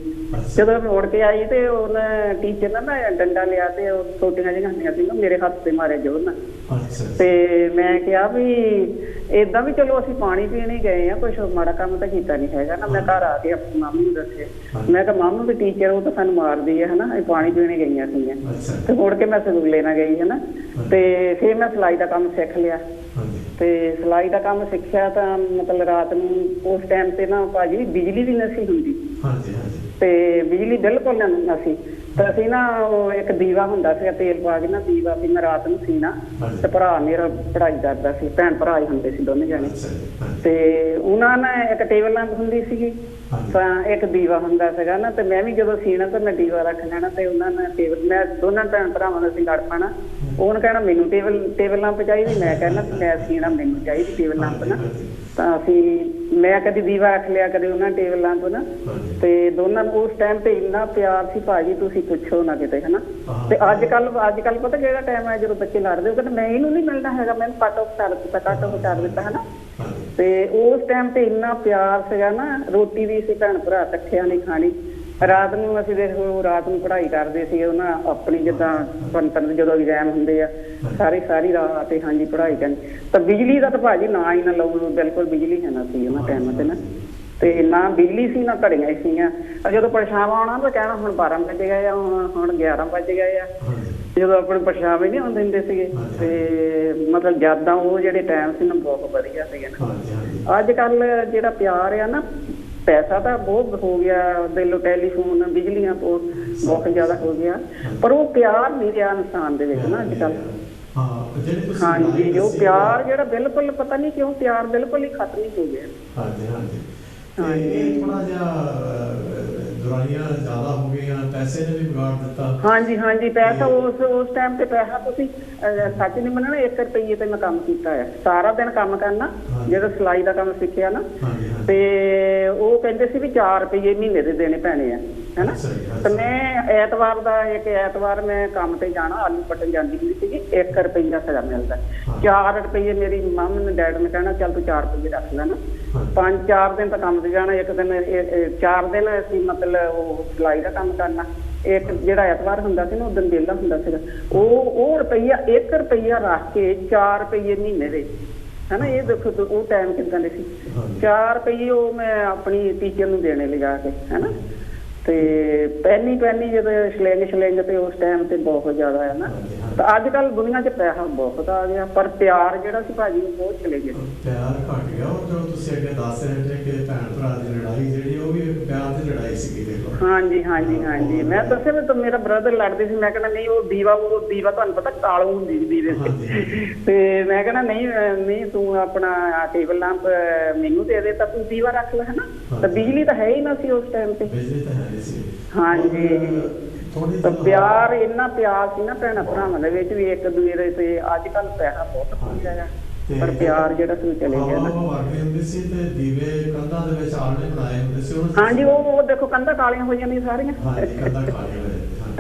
ਜਦੋਂ ਮੈਂ ਮੁੜ ਕੇ ਆਈ ਤੇ ਉਹਨੇ ਟੀਚਰ ਨੇ ਨਾ ਡੰਡਾ ਲਿਆ ਤੇ ਉਹ ਛੋਟੀਆਂ ਜਿਹੀਆਂ ਹੁੰਦੀਆਂ ਸੀ ਨਾ, ਮੇਰੇ ਹੱਥ ਤੇ ਮਾਰਿਆ ਜ਼ੋਰ ਨਾਲ। ਤੇ ਮੈਂ ਕਿਹਾ ਵੀ ਏਦਾਂ ਵੀ ਚਲੋ ਅਸੀਂ ਪਾਣੀ ਪੀਣ ਹੀ ਗਏ ਆ, ਕੁਛ ਮਾੜਾ ਕੰਮ ਤਾਂ ਕੀਤਾ ਨਹੀਂ ਹੈਗਾ ਨਾ। ਮੈਂ ਘਰ ਆ ਕੇ ਆਪਣੀ ਮਾਮੀ ਨੂੰ ਦੱਸਿਆ, ਮੈਂ ਕਿਹਾ ਮਾਮੂ ਵੀ ਟੀਚਰ ਉਹ ਤਾਂ ਸਾਨੂੰ ਮਾਰਦੀ ਹੈ ਹਨਾ, ਅਸੀਂ ਪਾਣੀ ਪੀਣ ਗਈਆਂ ਸੀਗੀਆਂ। ਤੇ ਮੁੜ ਕੇ ਮੈਂ ਸਕੂਲੇ ਨਾ ਗਈ ਹਨਾ। ਤੇ ਫਿਰ ਮੈਂ ਸਿਲਾਈ ਦਾ ਕੰਮ ਸਿੱਖ ਲਿਆ। ਤੇ ਸਿਲਾਈ ਦਾ ਕੰਮ ਸਿੱਖਿਆ ਤਾਂ ਮਤਲਬ ਰਾਤ ਨੂੰ ਉਸ ਟਾਈਮ ਤੇ ਨਾ ਭਾਜੀ ਬਿਜਲੀ ਵੀ ਨਹੀਂ ਸੀ ਹੁੰਦੀ, ਤੇ ਬਿਜਲੀ ਬਿਲਕੁਲ ਨਾ ਹੁੰਦਾ ਸੀ। ਤਾਂ ਅਸੀਂ ਨਾ ਉਹ ਇੱਕ ਦੀਵਾ ਹੁੰਦਾ ਸੀਗਾ ਤੇਲ ਪਾ ਕੇ ਨਾ, ਦੀਵਾ ਵੀ ਮੈਂ ਰਾਤ ਨੂੰ ਸੀ ਨਾ, ਤੇ ਭਰਾ ਮੇਰਾ ਪੜ੍ਹਾਈ ਕਰਦਾ ਸੀ, ਭੈਣ ਭਰਾ ਹੀ ਹੁੰਦੇ ਸੀ ਦੋਨੇ ਜਾਣੇ। ਤੇ ਉਹਨਾਂ ਨੇ ਇੱਕ ਟੇਬਲ ਲੈਂਪ ਹੁੰਦੀ ਸੀਗੀ ਤਾਂ ਇੱਕ ਦੀਵਾ ਹੁੰਦਾ ਸੀਗਾ ਨਾ, ਤੇ ਮੈਂ ਵੀ ਜਦੋਂ ਸੀਣਾ ਤਾਂ ਮੈਂ ਦੀਵਾ ਰੱਖ ਲੈਣਾ ਤੇ ਉਹਨਾਂ ਨੇ ਟੇਬਲ, ਮੈਂ ਦੋਨਾਂ ਭੈਣ ਭਰਾਵਾਂ ਨੂੰ ਅਸੀਂ ਲੜ ਪੈਣਾ। ਉਹਨੇ ਕਹਿਣਾ ਮੈਨੂੰ ਟੇਬਲ ਲੈਂਪ ਚਾਹੀਦੀ, ਮੈਂ ਕਹਿਣਾ ਮੈਂ ਸੀਣਾ ਮੈਨੂੰ ਚਾਹੀਦੀ ਟੇਬਲ ਲੈਂਪ ਨਾ। ਤਾਂ ਅਸੀਂ ਮੈਂ ਕਦੇ ਦੀਵਾ ਰੱਖ ਲਿਆ, ਕਦੇ ਉਹਨਾਂ ਟੇਬਲ ਲੈਂਪ ਨਾ, ਤੇ ਦੋਨਾਂ ਨੂੰ ਉਸ ਟਾਈਮ ਤੇ ਇੰਨਾ ਪਿਆਰ ਸੀ ਭਾਜੀ ਤੁਸੀਂ ਪੁੱਛੋ ਨਾ ਕਿਤੇ ਹਨਾ। ਤੇ ਅੱਜ ਕੱਲ ਪਤਾ ਕਿਹੜਾ ਟਾਈਮ ਹੈ ਜਦੋਂ ਬੱਚੇ ਲੜਦੇ, ਉਹ ਕਹਿੰਦੇ ਮੈਂ ਇਹਨੂੰ ਨਹੀਂ ਮਿਲਣਾ ਹੈਗਾ, ਮੈਨੂੰ ਕੱਟ ਆਫ ਕਰ ਦਿੱਤਾ ਹਨਾ। ਤੇ ਉਸ ਟਾਈਮ ਤੇ ਇੰਨਾ ਪਿਆਰ ਸੀਗਾ ਨਾ, ਰੋਟੀ ਵੀ ਅਸੀਂ ਭੈਣ ਭਰਾ ਇਕੱਠਿਆਂ ਨੇ ਖਾਣੀ। ਰਾਤ ਨੂੰ ਅਸੀਂ ਦੇਖੋ ਰਾਤ ਨੂੰ ਪੜ੍ਹਾਈ ਕਰਦੇ ਸੀ ਉਹਨਾਂ ਆਪਣੀ, ਜਿੱਦਾਂ ਪੰਤਨ ਜਦੋਂ ਐਗਜ਼ਾਮ ਹੁੰਦੇ ਆ ਸਾਰੀ ਰਾਤ ਤੇ ਹਾਂਜੀ ਪੜ੍ਹਾਈ ਕਰਨੀ। ਤਾਂ ਬਿਜਲੀ ਦਾ ਤਾਂ ਭਾਜੀ ਨਾ ਹੀ ਨਾ ਲਓ, ਬਿਲਕੁਲ ਬਿਜਲੀ ਹੈ ਨਾ ਸੀ ਉਹਨਾਂ ਟਾਈਮ ਤੇ ਨਾ, ਤੇ ਨਾ ਬਿਜਲੀ ਸੀ ਨਾ ਘੜੀਆਂ ਸੀਗੀਆਂ। ਜਦੋਂ ਪਰਛਾਵਾਂ ਆਉਣਾ ਤਾਂ ਕਹਿਣਾ ਹੁਣ 12 ਵਜ ਗਏ ਆ, ਹੁਣ 11 ਵਜ ਗਏ ਆ, ਜਦੋਂ ਆਪਣੇ ਪਰਛਾਵੇਂ ਨਹੀਂ ਆਉਂਦੇ ਹੁੰਦੇ ਸੀਗੇ। ਤੇ ਮਤਲਬ ਯਾਦਾਂ ਉਹ ਜਿਹੜੇ ਟਾਈਮ ਸੀ ਨਾ ਬਹੁਤ ਵਧੀਆ ਸੀਗੇ ਨਾ। ਅੱਜ ਕੱਲ ਜਿਹੜਾ ਪਿਆਰ ਆ ਨਾ, ਪੈਸਾ ਤਾਂ ਬਹੁਤ ਹੋ ਗਿਆ, ਦਿਲੋਂ ਟੈਲੀਫੋਨ ਬਿਜਲੀਆਂ ਬਹੁਤ ਜ਼ਿਆਦਾ ਹੋ ਗਿਆ, ਪਰ ਉਹ ਪਿਆਰ ਨਹੀਂ ਰਿਹਾ ਇਨਸਾਨ ਦੇ ਵਿੱਚ ਨਾ ਅੱਜ ਕੱਲ। ਹਾਂਜੀ, ਉਹ ਪਿਆਰ ਜਿਹੜਾ ਬਿਲਕੁਲ ਪਤਾ ਨਹੀਂ ਕਿਉਂ ਪਿਆਰ ਬਿਲਕੁਲ ਹੀ ਖਤਮ ਹੀ ਹੋ ਗਿਆ। ਹਾਂਜੀ ਹਾਂਜੀ, ਇਹ ਥੋੜਾ ਜਿਹਾ ਦੁਰਾਈਆਂ ਜ਼ਿਆਦਾ ਹੋ ਗਈਆਂ, ਪੈਸੇ ਨੇ ਵੀ ਵਿਗਾੜ ਦਿੱਤਾ। ਹਾਂਜੀ ਹਾਂਜੀ, ਪੈਸਾ ਉਸ ਟਾਈਮ ਤੇ ਪੈਸਾ ਤੁਸੀਂ ਸੱਚ ਨਹੀਂ ਮੰਨਣਾ, 1 ਰੁਪਈਏ ਤੇ ਮੈਂ ਕੰਮ ਕੀਤਾ ਹੈ, ਸਾਰਾ ਦਿਨ ਕੰਮ ਕਰਨਾ। ਜਦੋਂ ਸਿਲਾਈ ਦਾ ਕੰਮ ਸਿੱਖਿਆ ਨਾ, ਤੇ ਉਹ ਕਹਿੰਦੇ ਸੀ ਵੀ 4 ਰੁਪਈਏ ਮਹੀਨੇ ਦੇ ਦੇਣੇ ਪੈਣੇ ਆ, ਹੈਨਾ। ਤੇ ਮੈਂ ਐਤਵਾਰ ਦਾ ਇੱਕ ਐਤਵਾਰ ਮੈਂ ਕੰਮ ਤੇ ਜਾਣਾ, ਆਲੂ ਪੱਟਣ ਜਾਂਦੀ ਹੁੰਦੀ ਸੀਗੀ, 1 ਰੁਪਈਆ ਸਾਡਾ ਮਿਲਦਾ। 4 ਰੁਪਈਏ ਮੇਰੀ ਮੰਮੀ ਨੇ ਡੈਡ ਨੇ ਕਹਿਣਾ ਚੱਲ ਤੂੰ 4 ਰੁਪਈਏ ਰੱਖ ਲੈਣਾ। 5-4 ਦਿਨ ਤਾਂ ਕੰਮ ਤੇ ਜਾਣਾ, ਇੱਕ ਦਿਨ 4 ਦਿਨ ਅਸੀਂ ਮਤਲਬ ਉਹ ਸਿਲਾਈ ਦਾ ਕੰਮ ਕਰਨਾ। ਇੱਕ ਜਿਹੜਾ ਐਤਵਾਰ ਹੁੰਦਾ ਸੀ ਨਾ, ਉਸ ਦਿਨ ਵਿਹਲਾ ਹੁੰਦਾ ਸੀਗਾ। ਉਹ ਰੁਪਈਆ 1 ਰੁਪਈਆ ਰੱਖ ਕੇ 4 ਰੁਪਈਏ ਮਹੀਨੇ ਦੇ, ਹੈਨਾ। ਇਹ ਦੇਖੋ ਉਹ ਟਾਈਮ ਕਿੱਦਾਂ ਦੇ ਸੀ। 4 ਰੁਪਈਏ ਉਹ ਮੈਂ ਆਪਣੀ ਟੀਚਰ ਨੂੰ ਦੇਣੇ ਲਿਜਾ ਕੇ, ਹੈਨਾ। ਤੇ ਪੈਨੀ ਜਦੋਂ ਛਲਿੰਗ ਤੇ ਉਸ ਟਾਈਮ ਤੇ ਬਹੁਤ ਜ਼ਿਆਦਾ ਹੈ ਨਾ। ਤਾਂ ਅੱਜ ਕੱਲ ਦੁਨੀਆ 'ਚ ਪੈਸਾ ਬਹੁਤ ਆ ਗਿਆ, ਪਰ ਪਿਆਰ ਜਿਹੜਾ ਸੀ ਭਾਜੀ ਉਹ ਬਹੁਤ ਚਲੇ ਗਿਆ, ਪਿਆਰ ਘੱਟ ਗਿਆ। ਔਰ ਜੋ ਤੁਸੀਂ ਅੱਗੇ ਦੱਸ ਰਹੇ ਹੋ ਕਿ ਭੈਣ ਭਰਾ ਦੀ ਲੜਾਈ ਜਿਹੜੀ, ਉਹ ਵੀ ਪਿਆਰ ਦੀ ਲੜਾਈ ਸੀਗੀ, ਦੇਖੋ। ਹਾਂਜੀ ਹਾਂਜੀ ਹਾਂਜੀ, ਮੈਂ ਦੱਸਿਆ ਵੀ ਮੇਰਾ ਬ੍ਰਦਰ ਲੜਦੇ ਸੀ, ਮੈਂ ਕਹਿੰਦਾ ਨਹੀਂ ਉਹ ਦੀਵਾ ਤੁਹਾਨੂੰ ਪਤਾ ਕਾਲੂ ਹੁੰਦੀ ਸੀ ਦੀਵੇ ਤੇ, ਤੇ ਮੈਂ ਕਹਿੰਦਾ ਨਹੀਂ ਤੂੰ ਆਪਣਾ ਟੇਬਲ ਲੈਂਪ ਮੈਨੂੰ ਦੇ ਦੇ ਤਾਂ ਤੂੰ ਦੀਵਾ ਰੱਖ ਲੈ, ਹਨਾ। ਤਾਂ ਬਿਜਲੀ ਤਾਂ ਹੈ ਹੀ ਨਾ ਸੀ ਉਸ ਟਾਈਮ ਤੇ। ਹਾਂਜੀ, ਪਿਆਰ ਇੰਨਾ ਪਿਆਰ ਸੀ ਨਾ ਭੈਣਾਂ ਭਰਾਵਾਂ ਦੇ ਵਿੱਚ ਵੀ ਇੱਕ ਦੂਜੇ ਦੇ। ਤੇ ਅੱਜ ਕੱਲ ਪੈਸਾ ਬਹੁਤ ਹੋ ਗਿਆ, ਪਰ ਪਿਆਰ ਜਿਹੜਾ ਸੀ ਚਲੇ ਗਿਆ ਨਾ। ਦੀਵੇ ਕੰਧਾਂ ਦੇ ਵਿੱਚ ਆਲਣੇ ਬਣਾਏ ਹੁੰਦੇ ਸੀ। ਹਾਂਜੀ, ਉਹ ਦੇਖੋ ਕੰਧਾਂ ਕਾਲੀਆਂ ਹੋ ਜਾਂਦੀਆਂ ਸਾਰੀਆਂ।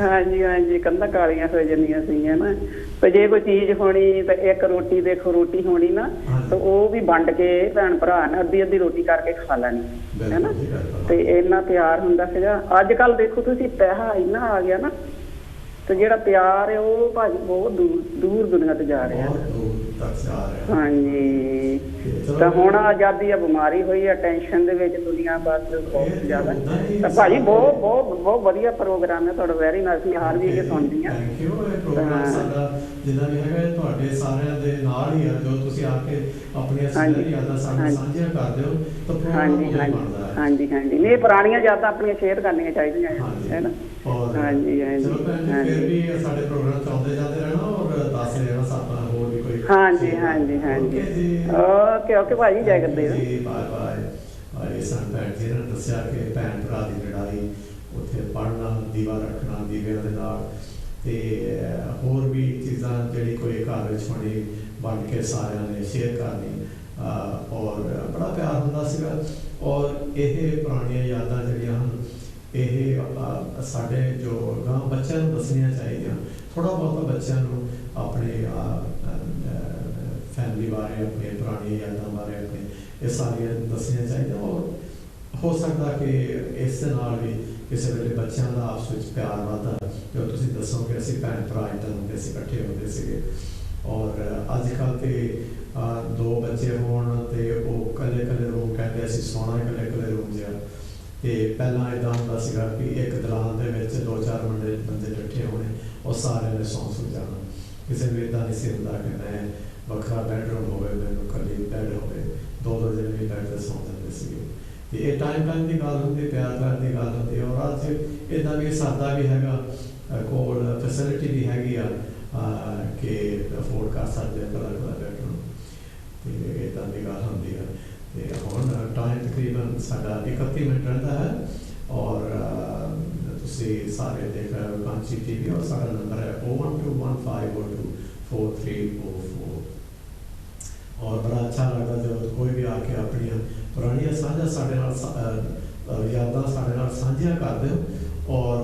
ਹਾਂਜੀ ਹਾਂਜੀ, ਕੰਧਾਂ ਕਾਲੀਆਂ ਹੋ ਜਾਂਦੀਆਂ ਸੀਗੀਆਂ ਨਾ। ਤੇ ਜੇ ਕੋਈ ਚੀਜ਼ ਹੋਣੀ ਤਾਂ ਇੱਕ ਰੋਟੀ, ਦੇਖੋ ਰੋਟੀ ਹੋਣੀ ਨਾ, ਤਾਂ ਉਹ ਵੀ ਵੰਡ ਕੇ ਭੈਣ ਭਰਾ ਨੇ ਅੱਧੀ ਰੋਟੀ ਕਰਕੇ ਖਾ ਲੈਣੀ, ਹੈਨਾ। ਤੇ ਇੰਨਾ ਪਿਆਰ ਹੁੰਦਾ ਸੀਗਾ। ਅੱਜ ਕੱਲ ਦੇਖੋ ਤੁਸੀਂ ਪੈਸਾ ਇੰਨਾ ਆ ਗਿਆ ਨਾ, ਤੇ ਜਿਹੜਾ ਪਿਆਰ ਹੈ ਉਹ ਭਾਜੀ ਬਹੁਤ ਦੂਰ ਦੁਨੀਆ ਤੇ ਜਾ ਰਿਹਾ। ਹਾਂਜੀ, ਤਾਂ ਹੁਣ ਆਜ਼ਾਦੀ ਆ, ਬਿਮਾਰੀ ਹੋਈ ਆ, ਟੈਨਸ਼ਨ ਦੇ ਵਿੱਚ ਦੁਨੀਆ ਬਸ ਬਹੁਤ ਜ਼ਿਆਦਾ। ਤਾਂ ਭਾਜੀ ਬਹੁਤ ਵਧੀਆ ਪ੍ਰੋਗਰਾਮ ਹੈ ਤੁਹਾਡਾ, ਵੈਰੀ ਨਾਈਸ। ਹਾਰ ਵੀ ਇਹ ਸੁਣਦੀ ਆ। ਜਿੱਦਾਂ ਵੀ ਹੈਗਾ ਤੁਹਾਡੇ ਸਾਰਿਆਂ ਦੇ ਨਾਲ ਹੀ ਆ, ਜੋ ਤੁਸੀਂ ਆ ਕੇ ਆਪਣੀਆਂ ਯਾਦਾਂ ਸਾਡੇ ਸਾਂਝੀਆਂ ਕਰਦੇ ਹੋ, ਤਾਂ ਪ੍ਰੋਗਰਾਮ ਬਣਦਾ ਹੈ। ਹਾਂਜੀ ਹਾਂਜੀ, ਨਹੀਂ ਪੁਰਾਣੀਆਂ ਯਾਦਾਂ ਆਪਣੀਆਂ ਸ਼ੇਅਰ ਕਰਨੀਆਂ ਚਾਹੀਦੀਆਂ ਹੈ ਨਾ। ਹਾਂਜੀ ਹਾਂਜੀ, ਫਿਰ ਵੀ ਸਾਡੇ ਪ੍ਰੋਗਰਾਮ ਚੱਲਦੇ ਜਾਂਦੇ ਰਹਿਣਾ ਔਰ ਦੱਸਦੇ ਰਹਿਣਾ ਸਾਡਾ ਹੋਰ ਵੀ ਕੋਈ। ਹਾਂਜੀ ਹਾਂਜੀ ਹਾਂਜੀ, ਓਕੇ ਭਾਜੀ, ਜੈ ਗੁਰਦੇਵ ਜੀ, ਬਾਏ। ਸਾਨੂੰ ਭੈਣ ਜੀ ਨੇ ਦੱਸਿਆ ਕਿ ਭੈਣ ਭਰਾ ਦੀ ਲੜਾਈ, ਉੱਥੇ ਪੜ੍ਹਨਾ, ਦੀਵਾ ਰੱਖਣਾ ਦੀਵਿਆਂ ਦੇ ਨਾਲ, ਤੇ ਹੋਰ ਵੀ ਚੀਜ਼ਾਂ ਜਿਹੜੀ ਕੋਈ ਘਰ ਵਿੱਚ ਹੋਣੀ, ਬਣ ਕੇ ਸਾਰਿਆਂ ਨੇ ਸ਼ੇਅਰ ਕਰਨੀ, ਔਰ ਬੜਾ ਪਿਆਰ ਹੁੰਦਾ ਸੀਗਾ। ਔਰ ਇਹ ਪੁਰਾਣੀਆਂ ਯਾਦਾਂ ਜਿਹੜੀਆਂ ਹਨ, ਇਹ ਸਾਡੇ ਜੋ ਗਾਂ ਬੱਚਿਆਂ ਨੂੰ ਦੱਸਣੀਆਂ ਚਾਹੀਦੀਆਂ। ਥੋੜ੍ਹਾ ਬਹੁਤਾ ਬੱਚਿਆਂ ਨੂੰ ਆਪਣੇ ਫੈਮਿਲੀ ਬਾਰੇ, ਆਪਣੇ ਪੁਰਾਣੀਆਂ ਯਾਦਾਂ ਬਾਰੇ, ਆਪਣੇ ਇਹ ਸਾਰੀਆਂ ਦੱਸਣੀਆਂ ਚਾਹੀਦੀਆਂ। ਔਰ ਹੋ ਸਕਦਾ ਕਿ ਇਸ ਦੇ ਨਾਲ ਵੀ ਕਿਸੇ ਵੇਲੇ ਬੱਚਿਆਂ ਦਾ ਆਪਸ ਵਿੱਚ ਪਿਆਰ ਵੱਧਦਾ, ਜੋ ਤੁਸੀਂ ਦੱਸੋ ਕਿ ਅਸੀਂ ਭੈਣ ਭਰਾ ਇੱਦਾਂ ਹੁੰਦੇ ਸੀ, ਇਕੱਠੇ ਹੁੰਦੇ ਸੀਗੇ। ਔਰ ਅੱਜ ਕੱਲ੍ਹ ਤੇ 2 ਬੱਚੇ ਹੋਣ ਤੇ ਉਹ ਇਕੱਲੇ ਰੂਮ ਕਹਿੰਦੇ ਅਸੀਂ ਸੋਣਾ ਇਕੱਲੇ ਰੂਮ ਜਿਹਾ। ਤੇ ਪਹਿਲਾਂ ਇੱਦਾਂ ਹੁੰਦਾ ਸੀਗਾ ਕਿ ਇੱਕ ਦਲਾਨ ਦੇ ਵਿੱਚ 2-4 ਬੰਦੇ ਇਕੱਠੇ ਹੋਣੇ, ਉਹ ਸਾਰਿਆਂ ਨੇ ਸੌਂ ਜਾਣਾ। ਕਿਸੇ ਨੂੰ ਇੱਦਾਂ ਨਹੀਂ ਸੀ ਹੁੰਦਾ ਕਿ ਮੈਂ ਵੱਖਰਾ ਬੈਡਰੂਮ ਹੋਵੇ, ਮੈਨੂੰ ਇਕੱਲੀ ਬੈੱਡ ਹੋਵੇ, 2-2 ਜਣੇ ਵੀ ਬੈੱਡ 'ਤੇ ਸੌਂ ਜਾਂਦੇ ਸੀਗੇ। ਤੇ ਇਹ ਟਾਈਮ ਦੀ ਗੱਲ ਹੁੰਦੀ, ਪਿਆਰ ਦੀ ਗੱਲ ਹੁੰਦੀ। ਔਰ ਅੱਜ ਇੱਦਾਂ ਵੀ ਸਾਦਾ ਵੀ ਹੈਗਾ, ਕੋਲ ਫੈਸਿਲਿਟੀ ਵੀ ਹੈਗੀ ਆ ਕਿ ਅਫੋਰਡ ਕਰ ਸਕਦੇ ਆ ਬੈਡਰੂਮ, ਤੇ ਇੱਦਾਂ ਦੀ ਗੱਲ ਹੁੰਦੀ ਆ। ਤੇ ਹੁਣ ਟਾਈਮ ਤਕਰੀਬਨ ਸਾਡਾ 31 ਮਿੰਟ ਰਹਿੰਦਾ ਹੈ। ਔਰ ਤੁਸੀਂ ਸਾਰੇ ਦੇਖ ਰਹੇ ਹੋ ਕਾਂਚੀ TV, ਔਰ ਸਾਡਾ ਨੰਬਰ ਹੈ 01215024304। ਔਰ ਬੜਾ ਅੱਛਾ ਲੱਗਦਾ ਜਦੋਂ ਕੋਈ ਵੀ ਆ ਕੇ ਆਪਣੀਆਂ ਪੁਰਾਣੀਆਂ ਸਾਂਝਾਂ ਸਾਡੇ ਨਾਲ ਯਾਦਾਂ ਸਾਡੇ ਨਾਲ ਸਾਂਝੀਆਂ ਕਰਦੇ ਹੋ। ਔਰ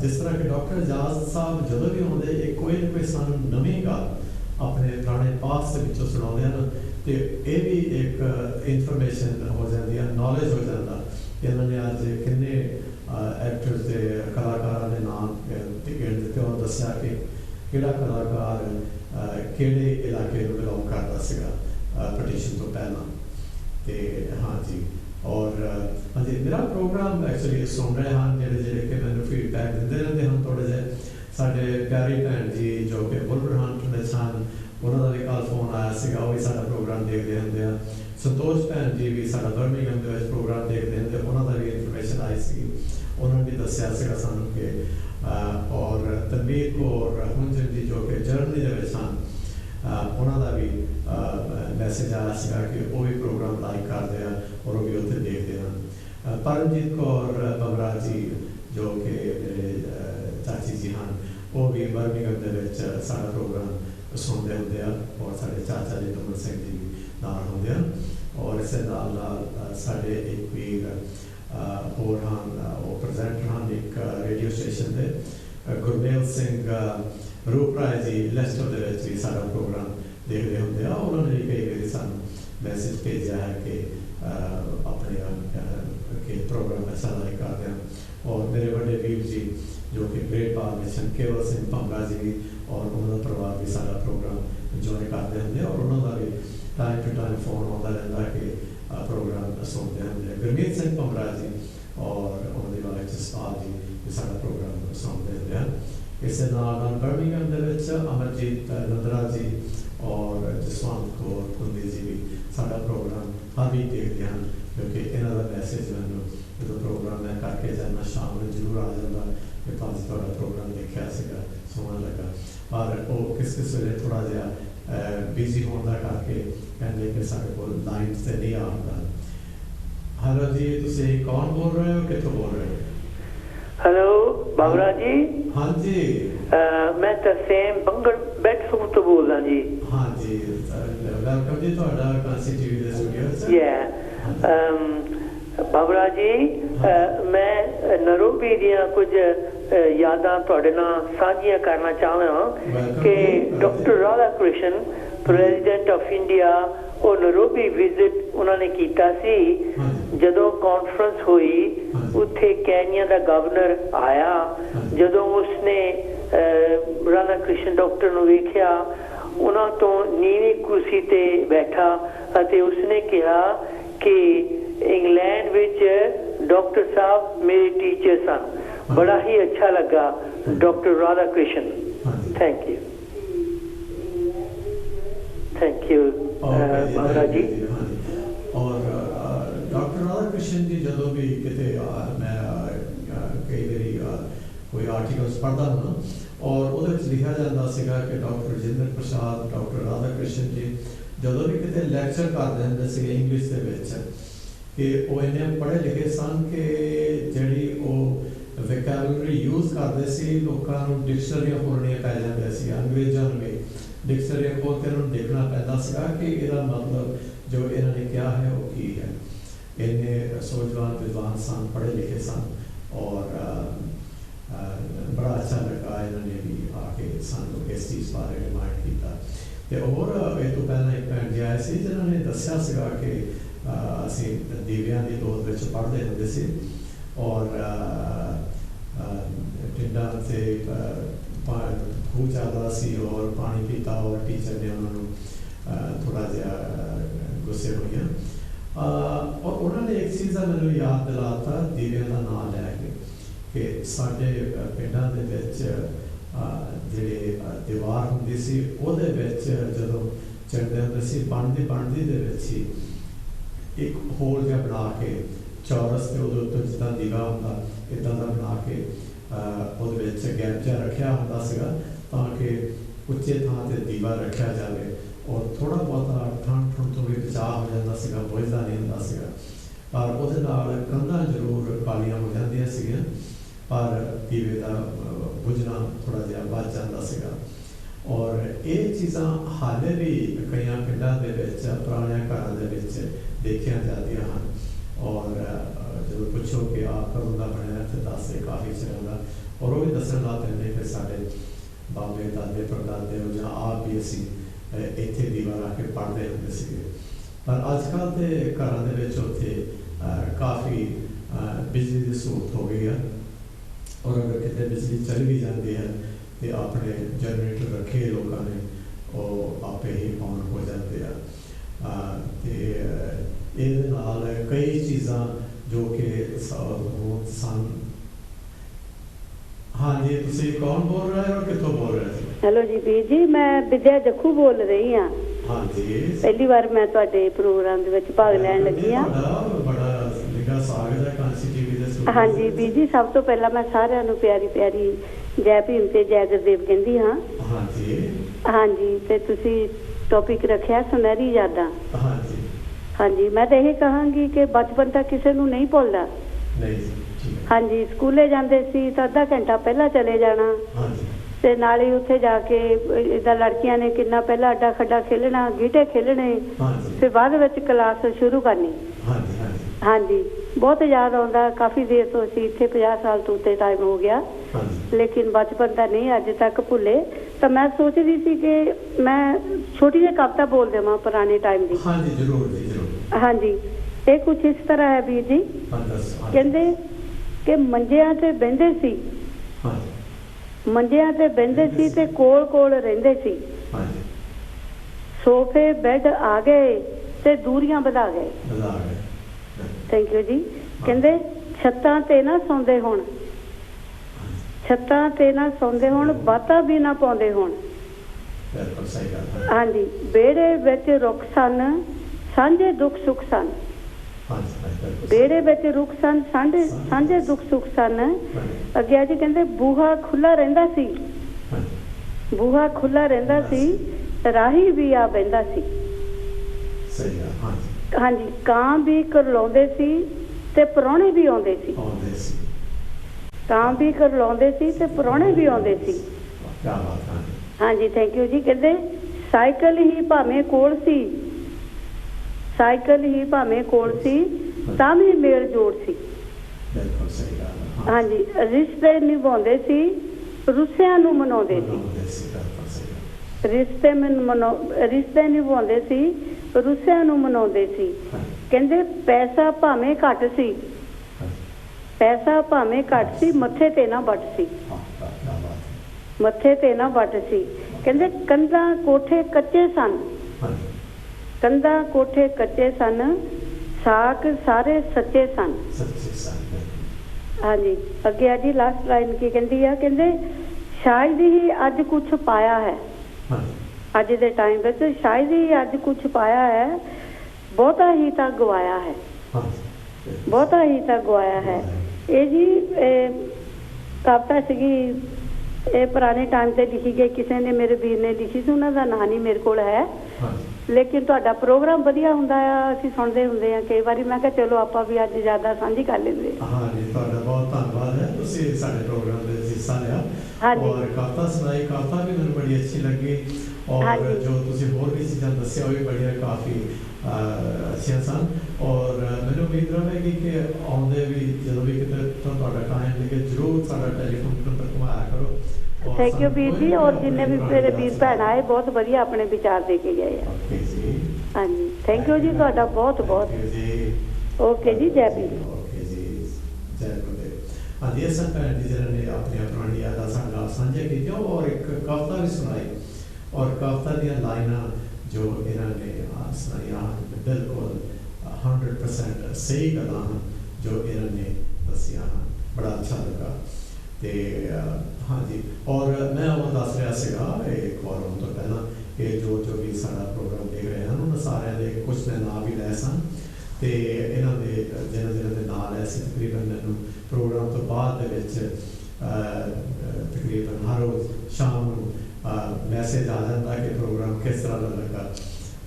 ਜਿਸ ਤਰ੍ਹਾਂ ਕਿ ਡਾਕਟਰ ਇਜਾਜ਼ ਸਾਹਿਬ ਜਦੋਂ ਵੀ ਆਉਂਦੇ, ਇਹ ਕੋਈ ਨਾ ਕੋਈ ਸਾਨੂੰ ਨਵੀਂ ਗੱਲ ਆਪਣੇ ਪੁਰਾਣੇ ਪਾਸ ਦੇ ਵਿੱਚੋਂ ਸੁਣਾਉਂਦੇ ਹਨ, ਤੇ ਇਹ ਵੀ ਇੱਕ ਇਨਫੋਰਮੇਸ਼ਨ ਹੋ ਜਾਂਦੀ ਹੈ, ਨੌਲੇਜ ਹੋ ਜਾਂਦਾ ਕਿ ਇਹਨਾਂ ਨੇ ਅੱਜ ਕਿੰਨੇ ਐਕਟਰਸ ਦੇ ਕਲਾਕਾਰਾਂ ਦੇ ਨਾਮ ਗਿਣ ਦਿੱਤੇ, ਔਰ ਦੱਸਿਆ ਕਿ ਕਿਹੜਾ ਕਲਾਕਾਰ ਕਿਹੜੇ ਇਲਾਕੇ ਨੂੰ ਬਿਲੋਂਗ ਕਰਦਾ ਸੀਗਾ ਪਟੀਸ਼ਨ ਤੋਂ ਪਹਿਲਾਂ। ਤੇ ਹਾਂਜੀ, ਔਰ ਹਾਂਜੀ, ਮੇਰਾ ਪ੍ਰੋਗਰਾਮ ਐਕਚੁਅਲੀ ਸੁਣ ਰਹੇ ਹਨ ਜਿਹੜੇ ਕਿ ਮੈਨੂੰ ਫੀਡਬੈਕ ਦਿੰਦੇ ਰਹਿੰਦੇ ਹਨ ਥੋੜ੍ਹੇ ਜਿਹੇ। ਸਾਡੇ ਪਿਆਰੀ ਭੈਣ ਜੀ ਜੋ ਕਿ ਵੁਲਵਰਹੈਂਪਟਨ ਵਿੱਚ ਹਨ, ਉਹਨਾਂ ਦਾ ਵੀ ਕੱਲ੍ਹ ਫੋਨ ਆਇਆ ਸੀਗਾ, ਉਹ ਵੀ ਸਾਡਾ ਪ੍ਰੋਗਰਾਮ ਦੇਖਦੇ ਹੁੰਦੇ ਆ। ਸੰਤੋਸ਼ ਭੈਣ ਜੀ ਵੀ ਸਾਡਾ ਬਰਮਿੰਘਮ ਦੇ ਵਿੱਚ ਪ੍ਰੋਗਰਾਮ ਦੇਖਦੇ ਹੁੰਦੇ, ਉਹਨਾਂ ਦਾ ਵੀ ਇਨਫੋਰਮੇਸ਼ਨ ਆਈ ਸੀ, ਉਹਨਾਂ ਨੇ ਵੀ ਦੱਸਿਆ ਸੀਗਾ ਸਾਨੂੰ ਕਿ ਔਰ ਤਨਵੀਰ ਕੌਰ ਹੁੰਜਨ ਜੀ ਜੋ ਕਿ ਜਰਮਨੀ ਦੇ ਵਿੱਚ ਹਨ, ਉਹਨਾਂ ਦਾ ਵੀ ਮੈਸੇਜ ਆਇਆ ਸੀਗਾ ਕਿ ਉਹ ਵੀ ਪ੍ਰੋਗਰਾਮ ਲਾਈਕ ਕਰਦੇ ਆ ਔਰ ਉਹ ਵੀ ਉੱਥੇ ਦੇਖਦੇ ਹਨ। परमजीत कौर बबरा जी जो कि मेरे चाची जी हैं वो भी बर्मिंघम दे विच साडा प्रोग्राम सुनते होंगे और साढ़े चाचा जी दमन सिंह जी भी नाल होंगे और इस नाल साढ़े एक वीर होर हैं वो प्रजेंटर हैं एक रेडियो स्टेशन के गुरमेल सिंह रूपराय जी लेस्टर दे विच भी साडा प्रोग्राम देखते होंगे उन्होंने भी कई बार सानू मैसेज भेजा है कि अपने के प्रोग्राम अच्छा लाइक करते हैं और मेरे बड़े वीर जी जो कि ग्रेट बार मिशन केवल सिंह भंगा जी भी और उन्होंने परिवार भी सारा प्रोग्राम इंजॉय करते होंगे और उन्होंने भी टाइम टू टाइम फोन आता रहता कि प्रोग्राम सुनते होंगे गुरमीत सिंह भंगा जी और उन्होंने वाइफ जसपाल जी भी सारा प्रोग्राम सुनते होंगे हैं इस बर्मिंघम के अमरजीत नंदरा जी और जसवंत कौर कुंदी जी भी साडा प्रोग्राम हर वीक देखते हैं क्योंकि इन्हों का मैसेज मैं जो प्रोग्राम मैं करके जाना शाम में जरूर आ जाता कि पाँच थोड़ा प्रोग्राम देखा सीगा सोहना लगा पर वो किस वेले थोड़ा जहा बिजी होने का करके कहते कि साढ़े को लाइन से नहीं आता। हेलो जी तुम कौन बोल रहे हो कितों बोल रहे हो? हेलो बाबरा जी। हाँ जी मैं तरसेम बंगड़ बेडफोर्ड तो बोल रहा जी। हाँ जी वेलकम जी ਤੁਹਾਡਾ ਕਾਂਸੀ ਟੀਵੀ ਦੇ ਸਟੂਡੀਓ बाबरा जी मैं नरोबी दियां कुछ यादां तुहाडे नाल साझियां करना चाहना कि doctor Radha Krishna president of India और नरोबी विजिट उन्होंने कीता सी जदों कॉन्फ्रेंस हुई उत्थे केन्या दा गवर्नर आया जदों उसने राधा कृष्ण डॉक्टर नूं वेखिया उन्हां तो नीवी कुर्सी ते बैठा अते उसने कहा कि इंग्लैंड विच डॉक्टर साहब मेरे टीचर सन बड़ा ही अच्छा लगा doctor Radha Krishna thank you Babra ji. और डॉक्टर राधा कृष्ण जी जो भी किते मैं कई बार कोई आर्टिकल्स पढ़ता हूँ और वो लिखा जाता है कि डॉक्टर राजेंद्र प्रसाद डॉक्टर राधा कृष्ण जी जो भी किते लैक्चर करते होंगे इंग्लिश के कि वो इन्ने पढ़े लिखे सन कि जी वो वैकेबुलरी यूज़ करते सी लोगों को डिक्शनरियां खोलनियां पै जांदियां सी अंग्रेज़ों में डिक्शनरियां खोल के उन्होंने देखना पैंदा सीगा कि इसका मतलब जो इन्होंने क्या है वो की है। इन्ने सोचवान विद्वान सन पढ़े लिखे सन और बड़ा अच्छा लगा इन्होंने भी आके सानू इस चीज़ बारे रिमाइंड किया तो और ये तो पहले एक भैन जी आए सी जिन्होंने दस्या सीगा कि असी दीवियां की दौर में पढ़ते होंगे सी और पिंडा से खूह ज़्यादा सी और पानी पीता और टीचर ने उन्होंने थोड़ा जहा गुस्से हुई और उन्होंने एक चीज़ का मैंने याद दिलाता दीवियां का नाम लैके कि साढ़े पिंडा के जिहड़े दीवार होंदी सी उहदे विच जदों चढ़दे होंदे सी बनदी दे विच ही एक होल जहा बना के चौरस के उहदे उत्ते जिद्दां दीवा हुंदा इदां दा बना के उहदे विच गैप जिहा रखिया हुंदा सीगा तां कि उच्चे थां ते दीवा रखिया जाए और थोड़ा बहुत ठंड थोड़ी बचाव हो जाता सीगा बुझदा नहीं हुंदा सीगा पर उहदे नाल कंधां जरूर कालियां हो जांदियां सीगियां पर दीवे का बुझना थोड़ा जहा बच जाता सीगा और ये चीज़ां हाले भी कई पिंडों के पुराने घरों के देखिया जादियां हैं और जो पूछो कि आप कदों का बनया तो दस काफ़ी चिर का और वो भी दसन ला पैंदे कि साढ़े बाबे दादे परदादे या आप भी असी इत्थे दीवा ला के पढ़ते होंगे सी पर अजकल के घरों उत्थे काफ़ी बिजली की सहूलत हो गई है और अगर कितने बिजली चल भी जाती है तो अपने जनरेटर रखे लोगों ने वो आपे ही ऑन हो जाते हैं कई चीज़ा जो कि सन। हाँ जी तुम कौन बोल रहे हो और कितों बोल रहे थे? हेलो जी बीर जी मैं विद्या जखू बोल रही हाँ। हाँ जी पहली बार मैं तुहाडे प्रोग्राम दे विच भाग लैण लगी हाँ। बड़ा निघा स्वागत है कांसी टीवी दे। हाँ जी बीर जी सब तो पहला मैं सारिਆਂ ਨੂੰ प्यारी प्यारी जय भीम ते जय गुरदेव कहंदी हाँ। हाँ जी हाँ जी ते तुसी टॉपिक रखिया सुनहरी यादां। हाँ जी ਹਾਂਜੀ, ਮੈਂ ਤਾਂ ਇਹ ਕਹਾਂਗੀ ਕਿ ਬਚਪਨ ਤਾਂ ਕਿਸੇ ਨੂੰ ਨਹੀਂ ਭੁੱਲਦਾ। ਹਾਂਜੀ, ਸਕੂਲੇ ਜਾਂਦੇ ਸੀ ਤਾਂ ਅੱਧਾ ਘੰਟਾ ਪਹਿਲਾਂ ਚਲੇ ਜਾਣਾ ਤੇ ਨਾਲੇ ਉੱਥੇ ਜਾ ਕੇ ਇਦਾਂ ਲੜਕੀਆਂ ਨੇ ਕਿੰਨਾ ਪਹਿਲਾਂ ਅੱਡਾ ਖੱਡਾ ਖੇਲਣਾ, ਗੀਟੇ ਖੇਲਣੇ, ਫਿਰ ਬਾਅਦ ਵਿੱਚ ਕਲਾਸ ਸ਼ੁਰੂ ਕਰਨੀ। ਹਾਂਜੀ, ਬਹੁਤ ਯਾਦ ਆਉਂਦਾ। ਕਾਫੀ ਦੇਰ ਤੋਂ ਅਸੀਂ ਇੱਥੇ 50 ਸਾਲ ਤੋਂ ਉੱਤੇ ਟਾਈਮ ਹੋ ਗਿਆ, ਲੇਕਿਨ ਬਚਪਨ ਤਾਂ ਨਹੀਂ ਅੱਜ ਤੱਕ ਭੁੱਲੇ। ਤਾਂ ਮੈਂ ਸੋਚਦੀ ਸੀ ਕਿ ਮੈਂ ਛੋਟੀ ਜਿਹੀ ਕਵਿਤਾ ਬੋਲ ਦੇਵਾਂ ਪੁਰਾਣੇ ਟਾਈਮ ਦੀ। ਹਾਂਜੀ ਜ਼ਰੂਰ ਜੀ, ਜ਼ਰੂਰ। ਹਾਂਜੀ, ਇਹ ਕੁਝ ਇਸ ਤਰ੍ਹਾਂ ਹੈ ਵੀਰ ਜੀ। ਕਹਿੰਦੇ ਕਿ ਮੰਜਿਆਂ ਤੇ ਬਹਿੰਦੇ ਸੀ, ਮੰਜਿਆਂ ਤੇ ਬਹਿੰਦੇ ਸੀ ਤੇ ਕੋਲ ਕੋਲ ਰਹਿੰਦੇ ਸੀ, ਸੋਫੇ ਬੈੱਡ ਆ ਗਏ ਤੇ ਦੂਰੀਆਂ ਵਧਾ ਗਏ। ਥੈਂਕ ਯੂ ਜੀ। ਕਹਿੰਦੇ ਛੱਤਾਂ ਤੇ ਨਾ ਸੌਂਦੇ ਹੁਣ, ਛੱਤਾਂ ਤੇ ਨਾ ਸੌਂਦੇ ਹੁਣ, ਬਾਤਾਂ ਵੀ ਨਾ ਪਾਉਂਦੇ ਹੁਣ। ਹਾਂਜੀ, ਵਿਹੜੇ ਵਿੱਚ ਰੁੱਖ ਸਨ, ਸਾਂਝੇ ਦੁੱਖ ਸੁੱਖ ਸਨ। ਵਿਹੜੇ ਵਿੱਚ ਰੁੱਖ ਸਨ, ਸਾਂਝੇ ਦੁੱਖ ਸੁੱਖ ਸਨ। ਅੱਗੇ ਜੀ ਕਹਿੰਦੇ ਬੂਹਾ ਖੁੱਲਾ ਰਹਿੰਦਾ ਸੀ, ਬੂਹਾ ਖੁੱਲਾ ਰਹਿੰਦਾ ਸੀ, ਰਾਹੀ ਵੀ ਆ ਬਹਿੰਦਾ ਸੀ। ਹਾਂਜੀ, ਕਾਂ ਵੀ ਕਰਲਾਉਂਦੇ ਸੀ ਤੇ ਪ੍ਰਾਹੁਣੇ ਵੀ ਆਉਂਦੇ ਸੀ, ਕਾਂ ਵੀ ਕਰਲਾਉਂਦੇ ਸੀ ਤੇ ਪ੍ਰਾਹੁਣੇ ਵੀ ਆਉਂਦੇ ਸੀ। ਹਾਂਜੀ, ਥੈਂਕ ਯੂ ਜੀ। ਕਹਿੰਦੇ ਸਾਈਕਲ ਹੀ ਭਾਵੇਂ ਕੋਲ ਸੀ, ਸਾਈਕਲ ਹੀ ਭਾਵੇਂ ਕੋਲ ਸੀ, ਤਾਂ ਵੀ ਮੇਲ ਜੋੜ ਸੀ। ਹਾਂਜੀ, ਰਿਸ਼ਤੇ ਨਿਭਾਉਂਦੇ ਸੀ, ਰੁੱਸਿਆਂ ਨੂੰ ਮਨਾਉਂਦੇ ਸੀ, ਰਿਸ਼ਤੇ ਨਿਭਾਉਂਦੇ ਸੀ, ਰੁੱਸਿਆਂ ਨੂੰ ਮਨਾਉਂਦੇ ਸੀ। ਕਹਿੰਦੇ ਪੈਸਾ ਭਾਵੇਂ ਘੱਟ ਸੀ, ਪੈਸਾ ਭਾਵੇਂ ਘੱਟ ਸੀ, ਮੱਥੇ ਤੇ ਨਾ ਵੱਟ ਸੀ, ਮੱਥੇ ਤੇ ਨਾ ਵੱਟ ਸੀ। ਕਹਿੰਦੇ ਕੰਧਾਂ ਕੋਠੇ ਕੱਚੇ ਸਨ, ਕੰਧਾਂ ਕੋਠੇ ਕੱਚੇ ਸਨ, ਸਾਕ ਸਾਰੇ ਸੱਚੇ ਸਨ। ਹਾਂਜੀ, ਅੱਗੇ ਆ ਜੀ ਲਾਸਟ ਲਾਈਨ ਕੀ ਕਹਿੰਦੀ ਆ? ਕਹਿੰਦੇ ਸ਼ਾਇਦ ਹੀ ਅੱਜ ਕੁਛ ਪਾਇਆ ਹੈ, ਅੱਜ ਦੇ ਟਾਈਮ ਵਿੱਚ ਸ਼ਾਇਦ ਹੀ ਅੱਜ ਕੁਛ ਪਾਇਆ ਹੈ, ਬਹੁਤਾ ਹੀ ਤਾਂ ਗਵਾਇਆ ਹੈ, ਬਹੁਤਾ ਹੀ ਤਾਂ ਗਵਾਇਆ ਹੈ। ਇਹ ਜੀ ਕਵਿਤਾ ਸੀਗੀ, ਇਹ ਪੁਰਾਣੇ ਟਾਈਮ ਤੇ ਲਿਖੀ ਗਈ, ਕਿਸੇ ਨੇ ਮੇਰੇ ਵੀਰ ਨੇ ਲਿਖੀ ਸੀ, ਉਹਨਾਂ ਦਾ ਨਾਂ ਨਹੀਂ ਮੇਰੇ ਕੋਲ ਹੈ, ਲੇਕਿਨ ਤੁਹਾਡਾ ਪ੍ਰੋਗਰਾਮ ਵਧੀਆ ਹੁੰਦਾ ਆ, ਅਸੀਂ ਸੁਣਦੇ ਹੁੰਦੇ ਆ ਕਈ ਵਾਰੀ। ਮੈਂ ਕਿਹਾ ਚਲੋ ਆਪਾਂ ਵੀ ਅੱਜ ਜ਼ਿਆਦਾ ਸਾਂਝੀ ਕਰ ਲੈਂਦੇ। ਹਾਂਜੀ, ਤੁਹਾਡਾ ਬਹੁਤ ਧੰਨਵਾਦ ਹੈ, ਤੁਸੀਂ ਸਾਡੇ ਪ੍ਰੋਗਰਾਮ ਦੇ ਵਿੱਚ ਹਿੱਸਾ ਲਿਆ ਔਰ ਕਵਿਤਾ ਸੁਣਾਈ। ਕਵਿਤਾ ਵੀ ਮੈਨੂੰ ਬੜੀ ਅੱਛੀ ਲੱਗੀ ਔਰ ਜੋ ਤੁਸੀਂ ਹੋਰ ਵੀ ਚੀਜ਼ਾਂ ਦੱਸਿਆ ਉਹ ਵੀ ਬੜੀਆਂ ਕਾਫੀ ਅੱਛੀਆਂ ਸਨ। ਔਰ ਮੈਨੂੰ ਉਮੀਦ ਰਹੇਗੀ ਕਿ ਆਉਂਦੇ ਵੀ ਜਦੋਂ ਵੀ ਕਿਤੇ ਤੁਹਾਡਾ ਟਾਈਮ ਲੱਗੇ ਜ਼ਰੂਰ ਸਾਡਾ ਟੈਲੀਫੋਨ ਨੰਬਰ ਘੁਮਾਇਆ ਕਰੋ। ਥੈਂਕ ਯੂ ਵੀਰ ਜੀ। ਔਰ ਜਿੰਨੇ ਵੀ ਮੇਰੇ ਵੀਰ ਭੈਣ ਆਏ ਬਹੁਤ ਵਧੀਆ ਆਪਣੇ ਵਿਚਾਰ ਦੇ ਕੇ ਗਏ ਆ। ਹਾਂਜੀ, ਥੈਂਕ ਯੂ ਜੀ ਤੁਹਾਡਾ ਬਹੁਤ ਬਹੁਤ। ਓਕੇ ਜੀ, ਜੈ ਪੀਰ। ਹਾਂਜੀ, ਇਹ ਸਭ ਭੈਣ ਜੀ ਜਿਹਨਾਂ ਨੇ ਆਪਣੀਆਂ ਪੁਰਾਣੀਆਂ ਯਾਦਾਂ ਸਾਡੇ ਨਾਲ ਸਾਂਝੀਆਂ ਕੀਤੀਆਂ ਔਰ ਇੱਕ ਕਵਿਤਾ ਵੀ ਸੁਣਾਈ ਔਰ ਕਵਿਤਾ ਦੀਆਂ ਲਾਈਨਾਂ ਜੋ ਇਹਨਾਂ ਨੇ ਸੁਣਾਈਆਂ ਬਿਲਕੁਲ 100% ਸਹੀ ਗੱਲਾਂ ਹਨ ਜੋ ਇਹਨਾਂ ਨੇ ਦੱਸੀਆਂ ਹਨ। ਬੜਾ ਅੱਛਾ ਲੱਗਾ। ਤੇ ਹਾਂਜੀ, ਔਰ ਮੈਂ ਉਹ ਦੱਸ ਰਿਹਾ ਸੀਗਾ ਇੱਕ ਵਾਰ ਆਉਣ ਤੋਂ ਪਹਿਲਾਂ ਕਿ ਜੋ ਵੀ ਸਾਡਾ ਪ੍ਰੋਗਰਾਮ ਦੇਖ ਰਹੇ ਹਨ ਉਹਨਾਂ ਸਾਰਿਆਂ ਦੇ ਕੁਛ ਦੇ ਨਾਂ ਵੀ ਲਏ ਸਨ ਤੇ ਇਹਨਾਂ ਦੇ ਜਿਹਨਾਂ ਦੇ ਨਾਂ ਲਏ ਸੀ ਤਕਰੀਬਨ ਮੈਨੂੰ ਪ੍ਰੋਗਰਾਮ ਤੋਂ ਬਾਅਦ ਦੇ ਵਿੱਚ ਤਕਰੀਬਨ ਹਰ ਰੋਜ਼ ਸ਼ਾਮ ਨੂੰ ਮੈਸੇਜ ਆ ਜਾਂਦਾ ਕਿ ਪ੍ਰੋਗਰਾਮ ਕਿਸ ਤਰ੍ਹਾਂ ਦਾ ਲੱਗਾ।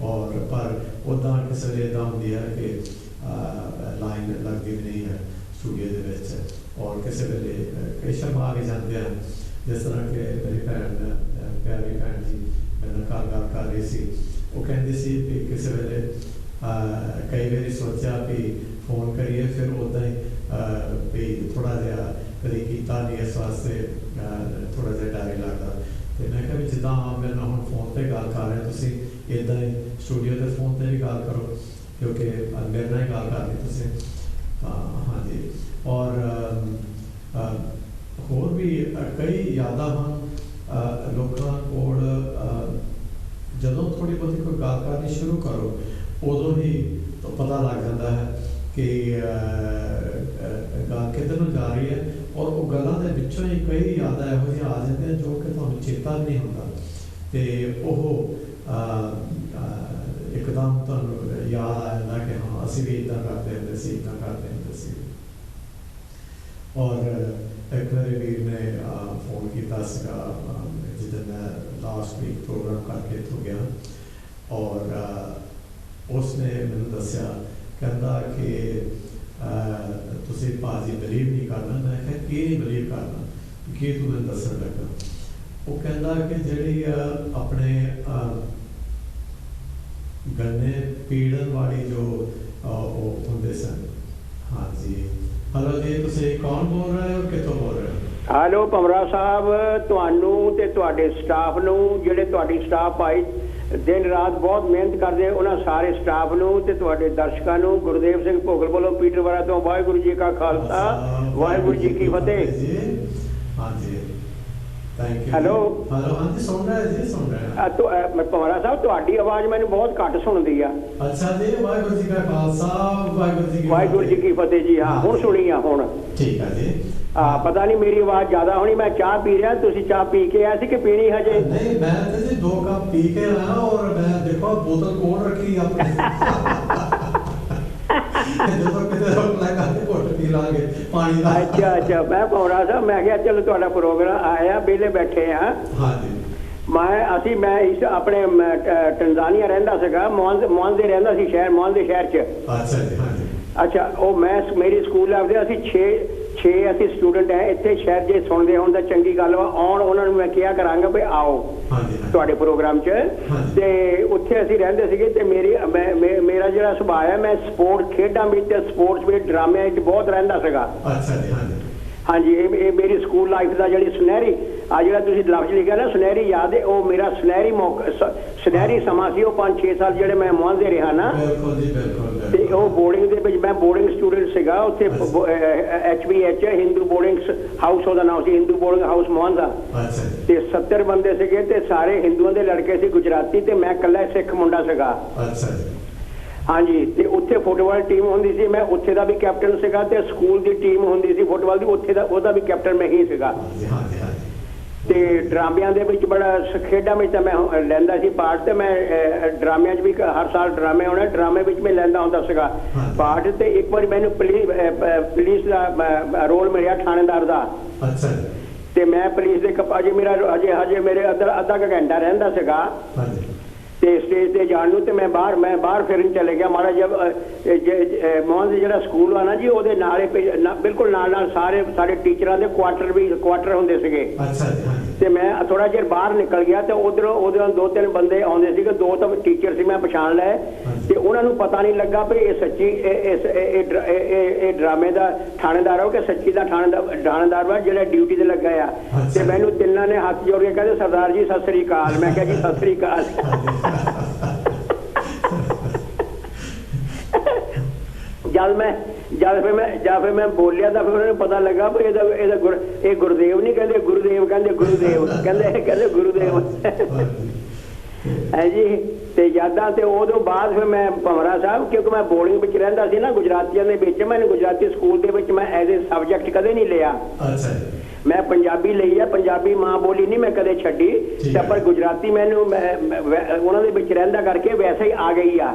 ਔਰ ਪਰ ਉੱਦਾਂ ਕਿਸੇ ਵੇਲੇ ਇੱਦਾਂ ਹੁੰਦੀ ਹੈ ਕਿ ਲਾਈਨ ਲੱਗਦੀ ਵੀ ਨਹੀਂ ਹੈ ਸਟੂਡੀਓ ਦੇ ਵਿੱਚ ਔਰ ਕਿਸੇ ਵੇਲੇ ਕਈ ਸ਼ਰਮਾ ਵੀ ਜਾਂਦੇ ਹਨ। ਜਿਸ ਤਰ੍ਹਾਂ ਕਿ ਮੇਰੀ ਭੈਣ ਪਿਆਰੀ ਭੈਣ ਜੀ ਮੇਰੇ ਨਾਲ ਗੱਲ ਕਰ ਰਹੀ ਸੀ, ਉਹ ਕਹਿੰਦੀ ਸੀ ਕਿ ਕਿਸੇ ਵੇਲੇ ਕਈ ਵਾਰੀ ਸੋਚਿਆ ਵੀ ਫੋਨ ਕਰੀਏ ਫਿਰ ਉੱਦਾਂ ਹੀ ਵੀ ਥੋੜ੍ਹਾ ਜਿਹਾ ਕਦੇ ਕੀਤਾ ਨਹੀਂ ਇਸ ਵਾਸਤੇ ਥੋੜ੍ਹਾ ਜਿਹਾ ਡਰ ਹੀ ਲੱਗਦਾ। ਅਤੇ ਮੈਂ ਕਿਹਾ ਵੀ ਜਿੱਦਾਂ ਮੇਰੇ ਨਾਲ ਹੁਣ ਫੋਨ 'ਤੇ ਗੱਲ ਕਰ ਰਹੇ ਤੁਸੀਂ ਇੱਦਾਂ ਹੀ ਸਟੂਡੀਓ ਦੇ ਫੋਨ 'ਤੇ ਵੀ ਗੱਲ ਕਰੋ ਕਿਉਂਕਿ ਮੇਰੇ ਨਾਲ ਹੀ ਗੱਲ ਕਰਨੀ ਤੁਸੀਂ। ਹਾਂਜੀ, ਔਰ ਹੋਰ ਵੀ ਕਈ ਯਾਦਾਂ ਹਨ ਲੋਕਾਂ ਕੋਲ। ਜਦੋਂ ਥੋੜ੍ਹੀ ਬਹੁਤੀ ਕੋਈ ਗੱਲ ਕਰਨੀ ਸ਼ੁਰੂ ਕਰੋ ਉਦੋਂ ਹੀ ਪਤਾ ਲੱਗ ਜਾਂਦਾ ਹੈ ਕਿ ਗੱਲ ਕਿੱਧਰ ਨੂੰ ਜਾ ਰਹੀ ਹੈ ਔਰ ਉਹ ਗੱਲਾਂ ਦੇ ਵਿੱਚੋਂ ਹੀ ਕਈ ਯਾਦਾਂ ਇਹੋ ਜਿਹੀਆਂ ਆ ਜਾਂਦੀਆਂ ਜੋ ਕਿ ਤੁਹਾਨੂੰ ਚੇਤਾ ਵੀ ਨਹੀਂ ਹੁੰਦਾ ਅਤੇ ਉਹ ਇੱਕਦਮ ਤੁਹਾਨੂੰ ਯਾਦ ਆ ਜਾਂਦਾ ਕਿ ਹਾਂ ਅਸੀਂ ਵੀ ਇੱਦਾਂ ਕਰਦੇ ਹੁੰਦੇ ਸੀ, ਇੱਦਾਂ ਕਰਦੇ ਹੁੰਦੇ ਸੀ। ਔਰ ਇੱਕ ਮੇਰੇ ਵੀਰ ਨੇ ਫੋਨ ਕੀਤਾ ਸੀਗਾ ਜਿੱਦਾਂ ਮੈਂ ਲਾਸਟ ਵੀਕ ਪ੍ਰੋਗਰਾਮ ਕਰਕੇ ਇੱਥੋਂ ਗਿਆ ਔਰ उसने मैंने दसिया कहता कि तुसी भाजी बिलीव नहीं करना। मैं क्या की नहीं बिलीव करना, की तू मैं दसन लगा। वो कहता कि जी अपने गन्ने पीड़न वाली जो होंगे सन। हाँ जी, हेलो जी, तुसी कौन बोल रहे हो, कितों बोल रहे हो? हेलो भंवरा साहब, तुहानू ते तुहाडे स्टाफ नू, जिहड़े तुहाडी स्टाफ आई दिन रात बहुत मेहनत करते, उन्होंने सारे स्टाफ नू ते तुहाडे दर्शकों नू गुरदेव सिंह भोगल वालों पीटरवाड़ा तो वाहिगुरू जी का खालसा वाहिगुरू जी की फतेह। हाँ जी, थैंक यू। हेलो हेलो, हाँ जी, सुन रहे जी, सुन रहे तो भंवरा साहब तुहाडी आवाज मैंने बहुत घट सुनदी आ। अच्छा जी, वाहिगुरू जी का खालसा वाहिगुरू जी की फतेह जी। हाँ हुण सुनी आ हुण। ठीक है जी। पता नहीं मेरी आवाज ज्यादा होनी, मैं चाह पी रहा, तुसी चाह पी के आए थे कि पीनी हजे? नहीं, मैं तो जी 2 कप पी के आया और मैं देखो बोतल कोल रखी अपने अच्छा अच्छा, मैं भंवरा साहब मैं क्या चलो तुहाडा प्रोग्राम आया, बेले बैठे हाँ। हाँ जी, मैं इस अपने टंजानिया रहिंदा सीगा, मोहन दे रहिंदा सी शहर, मोहन दे शहर च। अच्छा जी, हाँ जी। अच्छा, वो मैं मेरी स्कूल लाइफ दे असी 6 असी स्टूडेंट है इत्थे शहर जे सुनदे होण तां चंगी गल वा, आउण उन्हां नूं मैं किहा करांगा भी आओ तुहाडे प्रोग्राम च। ते उत्थे असी रहिंदे सीगे ते मेरा जिहड़ा सुभाਅ है, मैं स्पोर्ट्स खेडां विच ते स्पोर्ट्स विच ड्रामे विच बहुत रहिंदा सीगा। अच्छा जी, हाँ जी। हाँ जी, ये मेरी स्कूल लाइफ का जी सुनहरी जो लफ्ज लिखा ना सुनहरी याद है, वो मेरा सुनहरी सुनहरी समा सी। 5-6 साल जो मैं मुआन दे रहा ना, वो बोर्डिंग दे मैं बोर्डिंग स्टूडेंट सीगा उत्थे HBH हिंदू बोर्डिंग हाउस ਉਹਦਾ नाम सी, हिंदू बोर्डिंग हाउस मुआन ਦਾ। ਤੇ 70 ਬੰਦੇ ਸੀਗੇ ਤੇ ਸਾਰੇ ਹਿੰਦੂਆਂ ਦੇ ਲੜਕੇ ਸੀ ਗੁਜਰਾਤੀ, ਤੇ ਮੈਂ ਇਕੱਲਾ ਸਿੱਖ ਮੁੰਡਾ ਸੀਗਾ। ਅੱਛਾ ਜੀ। हाँ जी, तो उत्थे फुटबॉल टीम होंदी सी, मैं उत्थे दा भी कैप्टन सीगा, ते स्कूल दी टीम होंदी सी फुटबॉल दी, उत्थे दा ओदा भी कैप्टन मैं ही सीगा। ते ड्रामिਆਂ ਦੇ ਵਿੱਚ बड़ा खेडां ਵਿੱਚ ਤਾਂ मैं ਲੈਂਦਾ ਸੀ पार्ट, ਤੇ मैं ड्रामिਆਂ 'ਚ भी हर साल ड्रामे होने, ड्रामे ਵਿੱਚ मैं ਲੈਂਦਾ ਹੁੰਦਾ ਸੀਗਾ पार्ट। ਤੇ ਇੱਕ ਵਾਰੀ ਮੈਨੂੰ ਪੁਲਿਸ ਦਾ ਰੋਲ ਮਿਲਿਆ ਥਾਣੇਦਾਰ ਦਾ। ਅੱਛਾ। ਤੇ ਮੈਂ ਪੁਲਿਸ ਦੇ ਅਜੇ ਮੇਰਾ ਹਜੇ ਮੇਰੇ ਅੱਧਾ ਘੰਟਾ ਰਹਿੰਦਾ ਸੀਗਾ ਤੇ स्टेज ਤੇ ਜਾਣ ਨੂੰ, ਤੇ ਮੈਂ ਬਾਹਰ ਫਿਰਨ ਚਲੇ ਗਿਆ ਮਾੜਾ ਜਿਹਾ। ਮੋਹਨ ਦੇ ਜਿਹੜਾ ਸਕੂਲ ਆ ਨਾ ਜੀ, ਉਹਦੇ ਨਾਲੇ ਬਿਲਕੁਲ ਨਾਲ ਸਾਰੇ ਸਾਡੇ ਟੀਚਰਾਂ ਦੇ ਕੁਆਟਰ ਹੁੰਦੇ ਸੀਗੇ। ਅੱਛਾ ਜੀ। ਤੇ ਮੈਂ ਥੋੜਾ ਜਿਹਾ ਬਾਹਰ ਨਿਕਲ ਗਿਆ, ਤੇ ਉਧਰੋਂ 2-3 ਬੰਦੇ ਆਉਂਦੇ ਸੀਗੇ, 2 ਤਾਂ ਟੀਚਰ ਸੀ, ਮੈਂ ਪਛਾਣ ਲਏ। ਤੇ ਉਹਨਾਂ ਨੂੰ ਪਤਾ ਨਹੀਂ ਲੱਗਾ ਵੀ ਇਹ ਸੱਚੀ ਇਹ ਡਰਾਮੇ ਦਾ ਥਾਣੇਦਾਰ ਹੋ ਕਿ ਸੱਚੀ ਦਾ ਥਾਣੇਦਾਰ ਵਾ ਜਿਹੜਾ ਡਿਊਟੀ ਤੇ ਲੱਗਾ ਆ। ਤੇ ਮੈਨੂੰ ਤਿੰਨਾਂ ਨੇ ਹੱਥ ਜੋੜ ਕੇ ਕਹਿੰਦੇ ਸਰਦਾਰ ਜੀ ਸਤਿ ਸ੍ਰੀ ਅਕਾਲ। ਮੈਂ ਕਿਹਾ ਜੀ ਸਤਿ ਸ੍ਰੀ ਅਕਾਲ। जब फिर मैं बोलिया तो फिर उन्हें पता लगा भी ये गुरुदेव नहीं कहते, गुरुदेव कहते गुरुदेव है जी। ते यादां ते उदों बाद फिर मैं भंवरा साहब, क्योंकि मैं बोर्डिंग विच रहिंदा सी ना गुजरातियां दे विच, मैंने गुजराती स्कूल दे विच मैं एज ए सबजैक्ट कदे नहीं लिया। मैं पंजाबी लई है, पंजाबी मां बोली नहीं मैं कदे छड्डी, पर गुजराती मैनू उन्हां दे विच रहिंदा करके वैसे ही आ गई आ।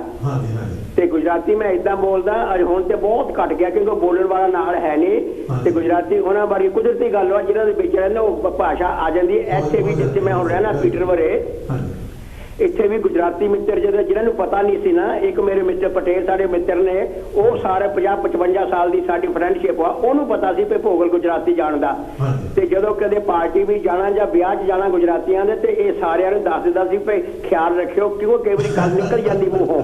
ते गुजराती मैं इदां बोलदा हुण ते बहुत घट गया, क्योंकि बोलण वाला नाल है नहीं। ते गुजराती उन्हां बारी कुदरती गल वा जिन्हां दे विच रहिंदा ओह भाषा आ जांदी। इत्थे भी जिथे मैं हुण रहना पीटरवरे, इत्थे भी गुजराती मित्र जिन्होंने पता नहीं सी ना, एक मेरे मित्र पटेल साढ़े मित्र ने, वो सारे 50-55 साल की साड़ी फ्रेंडशिप आ, उन्होंने पता सी भी भोगल गुजराती जानदा। ते जदों कदे पार्टी भी जाना या ब्याह च जाना गुजरातियां दे, ते ये सारियां नूं दस दिंदा सी भी ख्याल रखियो, क्यों कई बारी गल निकल जाती मूहों,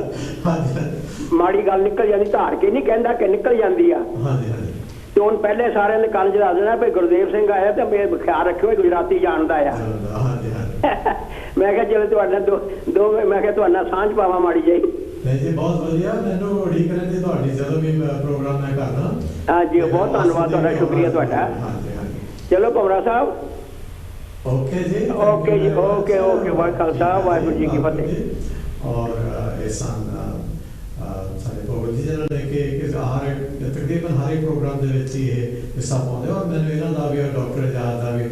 माड़ी गल निकल जाती, धार के नहीं कहंदा कि निकल जाती आ। तो हुण पहले सारियां ने कल च दस देना भी गुरदेव सिंह आया तो ख्याल रखियो गुजराती जानदा आ। मैं क्या चलो दो मैं क्या सांझ पावा माड़ी जी। नहीं जी, बहुत बढ़िया। मैनू उड़ीक रहिंदी तुहाडी जदों भी प्रोग्राम मैं करदा। हाँ जी, बहुत धन्नवाद तुहाडा, शुक्रिया तुहाडा। चलो भंवरा साहब। ओके जी, ओके जी, ओके वाहिगुरू खालसा वाहिगुरू जी की फतेह। और एहसान सारे भोगल जी जिन्होंने कि तकरीबन हर एक प्रोग्राम दे विच ही हिस्सा पाउंदे, और मैनू इन्हां दा भी डॉक्टर एजाज दा भी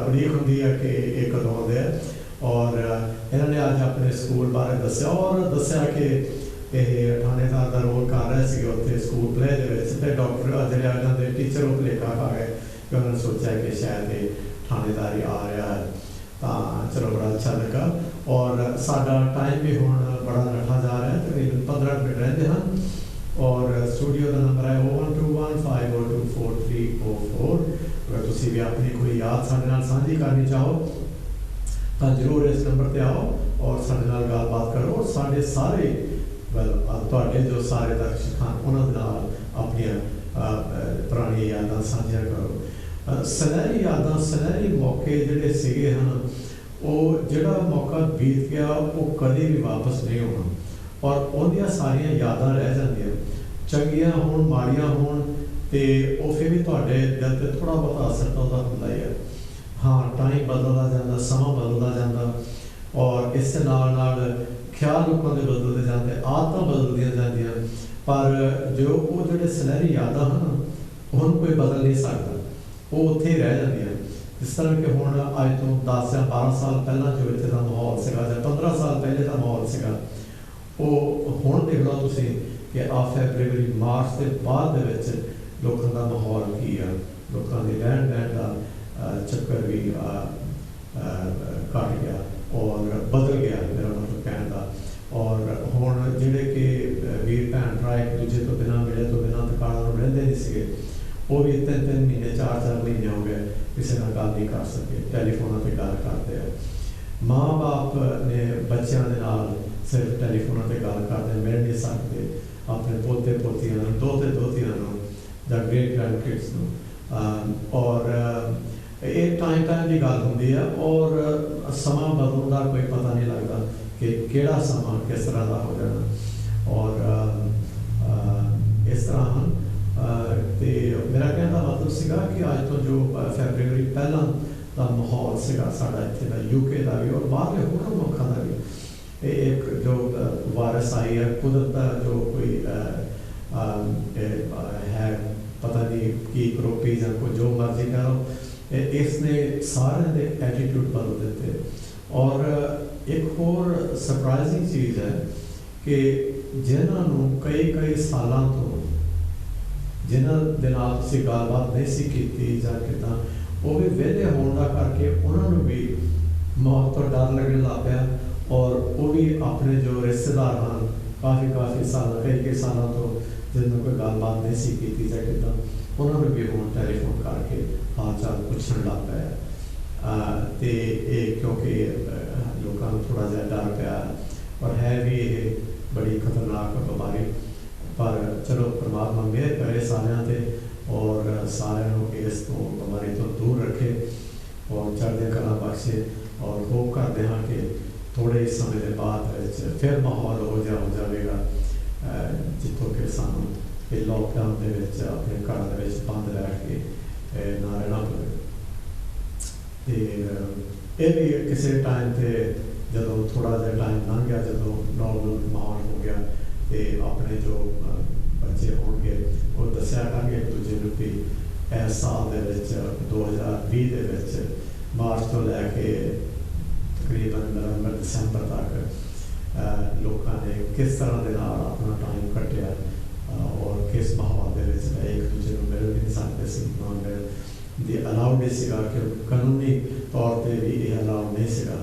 उड़ीक होंदी है कि ये कदों आउंदे। और इन्होंने अज अपने स्कूल बारे दस्या, और दस्या कि यह थानेदार का रोल कर रहे थे उत्थे स्कूल प्ले दे। डॉक्टर जिहड़े इन्हां दे टीचर वो भुलेखा खा गए कि उन्होंने सोचा कि शायद ये थानेदारी आ रहा है। तो चलो बड़ा अच्छा लगा। और साडा टाइम भी हुण बड़ा नठा जा रहा है, तकरीबन 15 मिनट रहते हैं। और स्टूडियो का नंबर है 0121502434। अगर तुसी भी अपनी कोई याद साडे नाल साझी करनी चाहो तो जरूर इस नंबर पर आओ और साडे नाल गलबात करो। और साडे सारे तुहाडे जो सारे दर्शक हैं उन्हां दे नाल अपनियां पुरानी यादां साझियां करो। सुनहरी यादां, सुनहरी मौके जिहड़े सीगे हैं, वो जिहड़ा मौका बीत गया वो कभी भी वापस नहीं होना, और उहदियां सारियां यादां रह जांदियां, चंगियां होण माड़ियां होण, ते वो फिर भी तुहाडे दिल ते थोड़ा बहुत असर तो उहदा हुंदा ही है। हाँ, टाइम बदलदा जांदा, समा बदलदा जांदा, और इस नाल नाल ख्याल लोगों के बदलते जाते, आदतां बदलदियां जांदियां, पर जो वो जिहड़े सुनहरी यादां हैं हुण कोई बदल नहीं सकता, वो उत्थे ही रह जांदियां। जिस तरह कि हुण अज तो 10 या 12 साल पहला जो इत्थे दा माहौल सीगा, जां 15 साल पहले का माहौल सीगा, वो हुण देख लो तुसीं कि फरवरी मार्च के बाद दे विच लोकां दा माहौल की है। लोकां दे रहण बहण दा चक्कर भी घट गया और बदल गया, मेरा मतलब कहने का। और हुण जिहड़े कि वीर भैन भरा एक दूजे तो बिना मिले तो बिना तकाड़ा रहिंदे नहीं सीगे, वो भी 3-3 महीने 4-4 महीने हो गए किसी नाल गल नहीं कर सके, टैलीफोनां ते गल करते हैं। माँ बाप ने बच्चों के नाल सिर्फ टैलीफोनां ते गल करते, मिल नहीं सकते अपने पोते पोतियां, दोते दोतियां जां ग्रेट ग्रैंड किड्स नूं। और ये टाइम की गल होंदी है, और समा बदलण दा कोई पता नहीं लगता कि किहड़ा समा किस तरह का हो जाना। और इस तरह तो मेरा कहने का मतलब सीगा कि अज तो जो फरवरी पहला का माहौल सीगा साडा इत्थे दा, यूके का भी और बाहरले होर मुल्कां का भी, एक जो वायरस आई है, कुदरत का जो कोई है पता नहीं की क्रोपी या कोई जो मर्जी करो, इसने सारे दे एटीट्यूड बदल देते। और एक होर सरप्राइजिंग चीज़ है कि जिन्होंने कई सालों तो जिन्हों के नाल तुसीं गलबात नहीं सी कीती जां किदां, वो भी वेले होने का करके उन्होंने भी मौत तो डर लगने लग पाया, और वो भी अपने जो रिश्तेदार हैं काफ़ी साल कई सालों तो जिन्होंने कोई गलबात नहीं सी कीती जां किदां, उन्होंने भी हुण टैलीफोन करके हाल चाल पूछण लग पाया। तो ये क्योंकि लोगों को थोड़ा जिहा डर पिया, और है भी ये बड़ी खतरनाक बीमारी, पर चलो परमात्मा मेहर करे सारियां ते, और सारियां नूं इस तो बीमारी तो दूर रखे और चढ़दे कला बख्शे। और होप करते हैं कि थोड़े ही समय के बाद फिर माहौल हो जाएगा जितों कि सानूं लॉकडाउन के अपने घर बंद रह के ना रहना पवे। ये भी किसी टाइम पे जदों थोड़ा जहा टाइम लंघ गया, जदों नॉर्मल माहौल हो गया, तो अपने जो बच्चे होंगे वो दस्या करेंगे एक दूजे को भी इस साल के 2020 के मार्च तो लैके तकरीबन नवंबर दिसंबर तक लोगों ने किस तरह के अपना टाइम कटिया, और किस माहौल के एक दूजे को मिल भी नहीं सकते सी, अलाउड नहीं सीगा कि कानूनी तौर पर भी ये अलाउड नहीं सीगा।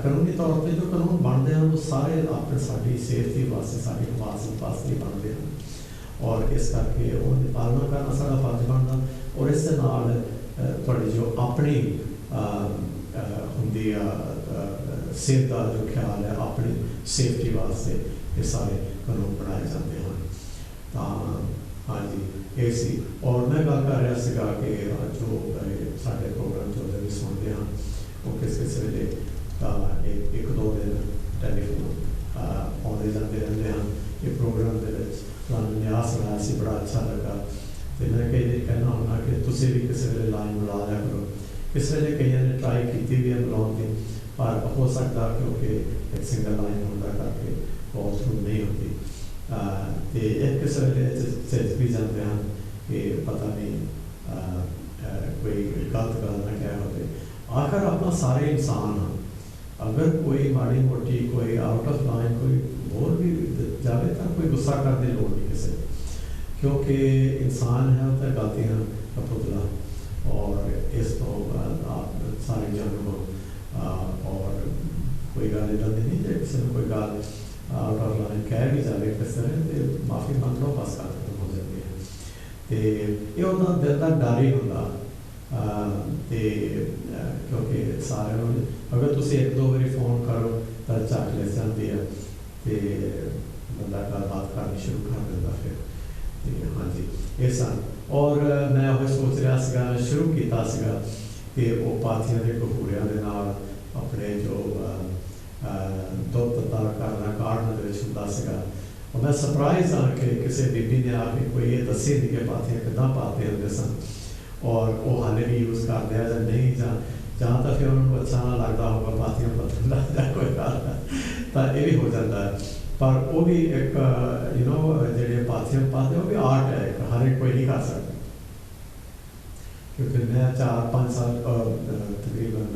कानूनी तौर पर जो कानून बनते हैं वो सारे अपने साड़ी सेफ्टी वास्ते, साड़ी हिफाजत वास्ते बनते हैं, और इस करके उनकी पालना करना साड़ा फर्ज बनता। और इस नाल थोड़ी जो अपनी होंदी सेहत का जो ख्याल है, अपनी सेफ्टी वास्ते ये सारे कानून बनाए जाते हैं। तो हाँ जी, ये सी। और मैं गल कर रहा सीगा कि जो साढ़े प्रोग्राम जो भी सुनते हैं वो किस वेले एक दो दिन टैलीफोन आते जाते रहते हैं। ये प्रोग्राम के न्यास बनाया सी, बड़ा अच्छा लगा। तो मैं कई कहना होना कि तुसीं भी किसी वेले लाइन मिला लिया करो। किस वेले कई ने ट्राई की भी है मिलाने की, पर हो सकता क्योंकि एक सिंगल लाइन होने करके बहुत थ्रू नहीं होती। तो एक किस वेले चेज भी जाते हैं कि पता नहीं कोई गलत गल ना क्या होते। आखिर अपना सारे इंसान हैं, अगर कोई माड़ी मोटी कोई आउट ऑफ लाइन कोई बोल भी जाए तो कोई गुस्सा करने लोड़ नहीं किसी, क्योंकि इंसान है तो गलतियाँ का पुतला। और इस तो आप सारे जानवर और कोई गल इदा दी नहीं, जो किसी कोई गल आउट ऑफ लाइन कह भी जाए किस तरह तो माफ़ी मंग लो, बस गल खत्म हो जाती है। तो ये उन्होंने दिल का डर ही होंदा, क्योंकि सारे अगर तुम एक दो बारी फोन करो तो झट ले जाती है, तो बंदा गलबात करनी शुरू कर देता फिर। हाँ जी ये सन, और मैं वो सोच रहा सीगा, शुरू किया सीगा कि वो पाथियां के कपूरियां दे नाल अपने जो दुध तत्ता करना काढ़ने दे विच हुंदा सीगा। और मैं सरप्राइज हाँ कि किसी बीबी ने आके कोई ये दसी नहीं कि पाथियां किदां पाते होंदे सन, और वो हाले भी यूज़ करते हैं या नहीं, जहाँ तक फिर उन्होंने अच्छा ना लगता होगा पाथियां बदलना या कोई गल तो ये भी हो जाता है। पर वो भी एक यू नो जो पाथियां पाते वो भी आर्ट है, हर एक कोई नहीं कर सकता। क्योंकि मैं 4-5 साल तकरीबन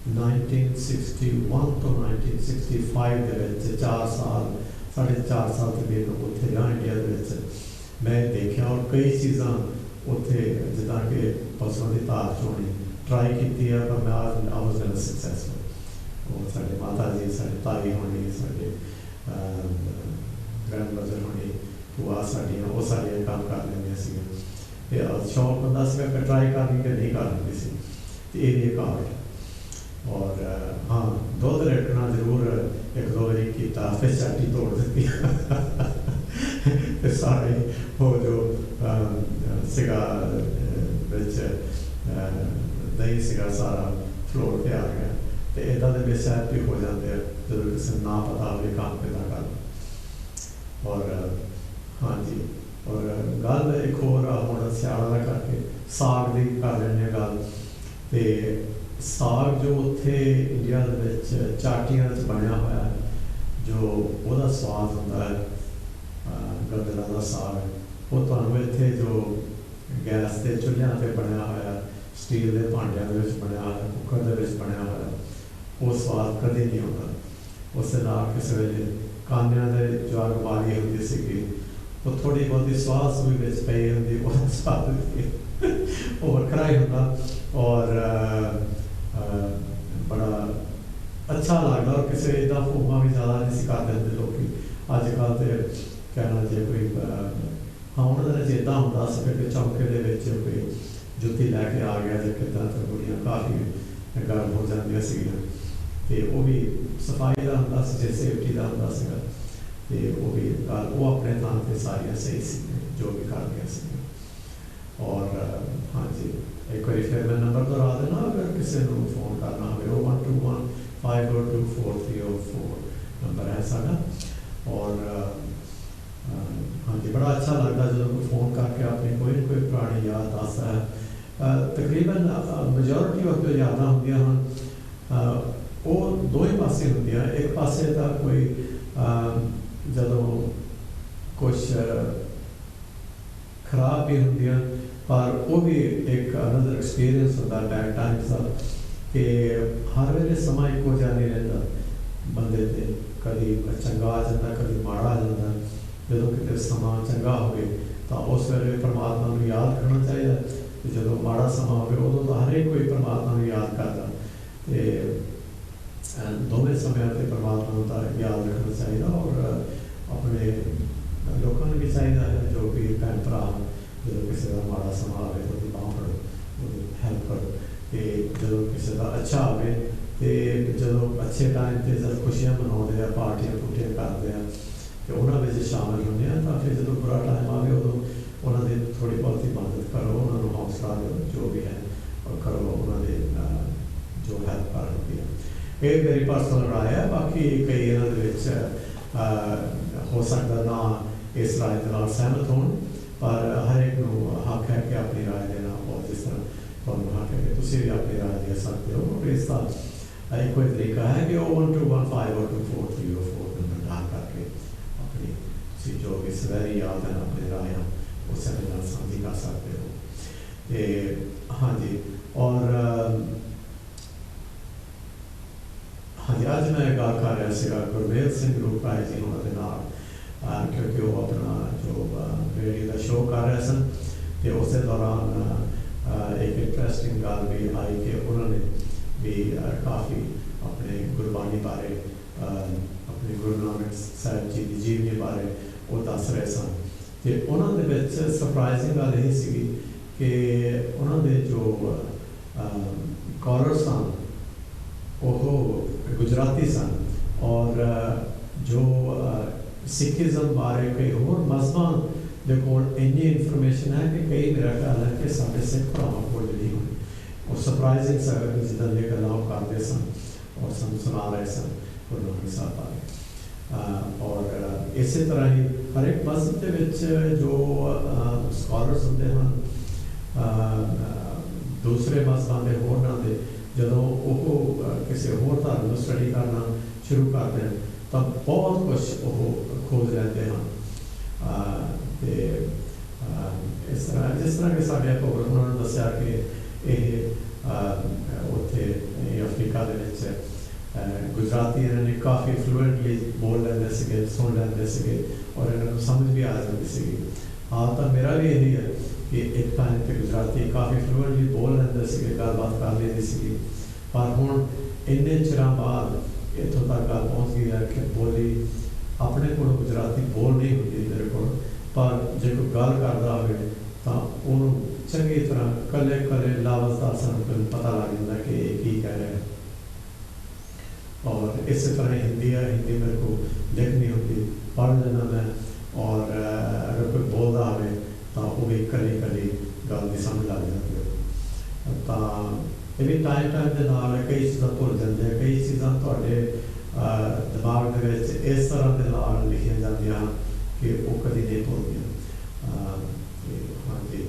1961 तो 1965 के 4 साल 4.5 साल तकरीबन उत्थे रहा इंडिया के। मैं देखा और कई चीज़ा उत्थे जिदा कि पशुओं की धार चोनी ट्राई की है, पर मैं आज नेवर सक्सैसफुल। और साढ़े माता जी, साढ़े ताई होनी, साढ़े ग्रैंड मदर होनी, भूआ साड़ियाँ वो साड़ियाँ काम कर लेंगे सी। शौक होंदा सीगा कि ट्राई करनी कि नहीं कर लेंदी सी, तो ये भी एक आर्ट। और हाँ दुध रटना जरूर एक दो बारी किया, फिर चाटी तोड़ दी तो सारे वो जो सीगा दही सीगा सारा फ्लोर पे आ गया। तो इदा के मिसहैप भी हो जाते हैं जो किसी ना पता हो काम किदा कर। और हाँ जी, और गल एक होर हम सियाला करके साग की कर लें गल। तो साग जो उत्थे इंडिया चाटियां बनया हुआ जो वह स्वाद होंदा है गदड़ा का साग, वो तुहानूं इत्थे जो गैस के चुल्हियां ते बनया हुआ स्टील के भांडियां दे विच बनया हुआ कुकर दे विच बनया हुआ वो स्वाद कदे नहीं होता। उस नाल किसी वेले कानियां दे जो अग बाली होंदी सीगी वो थोड़ी बहुती स्वाद भी विच पई होंदी, वो स्वाद वो वखरा ही होंदा और बड़ा अच्छा लगता। और किसी इदा फूमा भी ज़्यादा नहीं करते होंगे लोग अजकल। तो कहना जो कोई हाँ उन्होंने चेता होंदा कि चौंके दे विच कोई जुत्ती लैके आ गया जो कितना तो कुड़ियाँ काफ़ी गर्म हो जांदियां सीगियां। तो वो भी सफाई का होंदा सी, सेफ्टी का होंदा सीगा। तो वो भी गल वो अपने थां ते सारियां सही सी जो भी कर गया सी। और हाँ जी एक बार फिर मैं नंबर दोहरा देना, अगर किसी को फोन करना हो 01215024 नंबर है साढ़ा। और हाँ जी बड़ा अच्छा लगता जो कोई फ़ोन करके अपनी कोई ना कोई पुरानी याद दसदा है। तकरीबन मेजोरिटी वक्त जो यादां होंदियां हैं वो दो ही पासे होंदियां। एक पासे तो कोई जदों कुछ खराब भी होंदियां, पर वो भी एक अनदर एक्सपीरियंस होता है बैड टाइम्स का कि हर वेले समा एको जिहा नहीं रहता बंदे ते, कभी चंगा आ जाता कभी माड़ा आ जाता। जो कितने समा चंगा हो तो उस वेले परमात्मा को याद करना चाहिए, जो माड़ा समा हो उदों तो हर एक कोई परमात्मा को याद करता। तो दोवें समय पर परमात्मा का याद रखना चाहिए और अपने लोगों ने भी चाहिए है जो भी भैन भरा जो किसी का माड़ा समा आए तो बाँह फड़ो, हैल्प करो। तो जो किसी का अच्छा आए तो जो अच्छे टाइम पर जब खुशियाँ मनाते हैं पार्टियां पुटियां करते हैं तो उन्होंने शामिल होंगे हैं। तो फिर जो बुरा टाइम आए उदों उन्होंने थोड़ी बहुत ही मदद करो, उन्होंने हौसला दो जो भी है और करो उन्होंने जो हैल्प कर होती है। ये मेरी पर्सनल राय है, बाकी कई इन्होंने हो सकता ना इस राय के नाल सहमत हो, पर हर एक को हक है कि अपनी राय देना और जिस तरह तुहानूं हक है कि तुसीं भी अपनी राय दे सकते हो। इसका एक कोई तरीका है कि 01215024 नंबर डाल करके अपनी जो भी सवैरी याद है अपनी राय उससे साझी कर सकते हो। ये हाँ जी, और हाँ जी अज मैं गल कर रहा सीगा गुरमेल सिंह रूप राय जी उन्होंने नाल, क्योंकि वो अपना जो रेडियो का शो कर रहे सन तो उस दौरान एक इंटरेस्टिंग गल भी आई कि उन्होंने भी काफ़ी अपने गुरबाणी बारे, अपने गुरु नानक साहब जी की जीवनी बारे वो दस रहे सन। तो उन्होंने सरप्राइजिंग गल यही सी कि उन्होंने जो कॉलर सन वो गुजराती सन, और जो सिखिज़म बारे कई होर मजहबां दे कोल इन्नी इन्फॉर्मेशन है कि कई मेरा ख्याल है कि साढ़े सिख भरावां कोल नहीं होनी। और सरप्राइजिंग सा जिदा दी गल्लां करते सन और सुना रहे सन गुरु नानक साहब बारे। और इस तरह ही हर एक मजहब के विच जो स्कॉलर्स होंदे हैं दूसरे मजहबां के होरनां दे, जदों वो किसी होर धर्म को स्टडी करना शुरू करते हैं तो बहुत कुछ वो खोज लेते हैं। इस तरह जिस तरह के साढ़े उन्होंने दसिया कि उत्थे अफ्रीका दे विच गुजराती इन्होंने काफ़ी फ्लुएंटली बोल लेंदे सीगे, सुन लेंदे सीगे और इन्होंने समझ भी आ जाती सी। हाल तो मेरा भी यही है कि एक टाइम पर गुजराती काफ़ी फ्लुएंटली बोल लेंदे सीगे, गलबात कर लेंदी सी, पर हुण इन्ने चिरां बाद इतों तक गल पहुँच गई है कि बोली अपने को गुजराती बोल नहीं होती मेरे को, पर जो कोई गल करता हो तो उन्होंने चंगी तरह कले कले लावजदार सानू पता लग जाता कि ये की कह रहे हैं। और इस तरह हिंदी है, हिंदी मेरे को लिखनी होती, पढ़ लेना मैं, और अगर कोई बोलता हो तो वो भी कली कली गल की समझ लग जाती है। तो ये भी टाइम टाइम के नाल कई चीज़ां भुल जाते हैं, कई चीज़ां तुहाडे दिमाग दे विच इस तरह के नाल लिखिया जांदियां कि वो कभी नहीं भुलदियां। हाँ जी,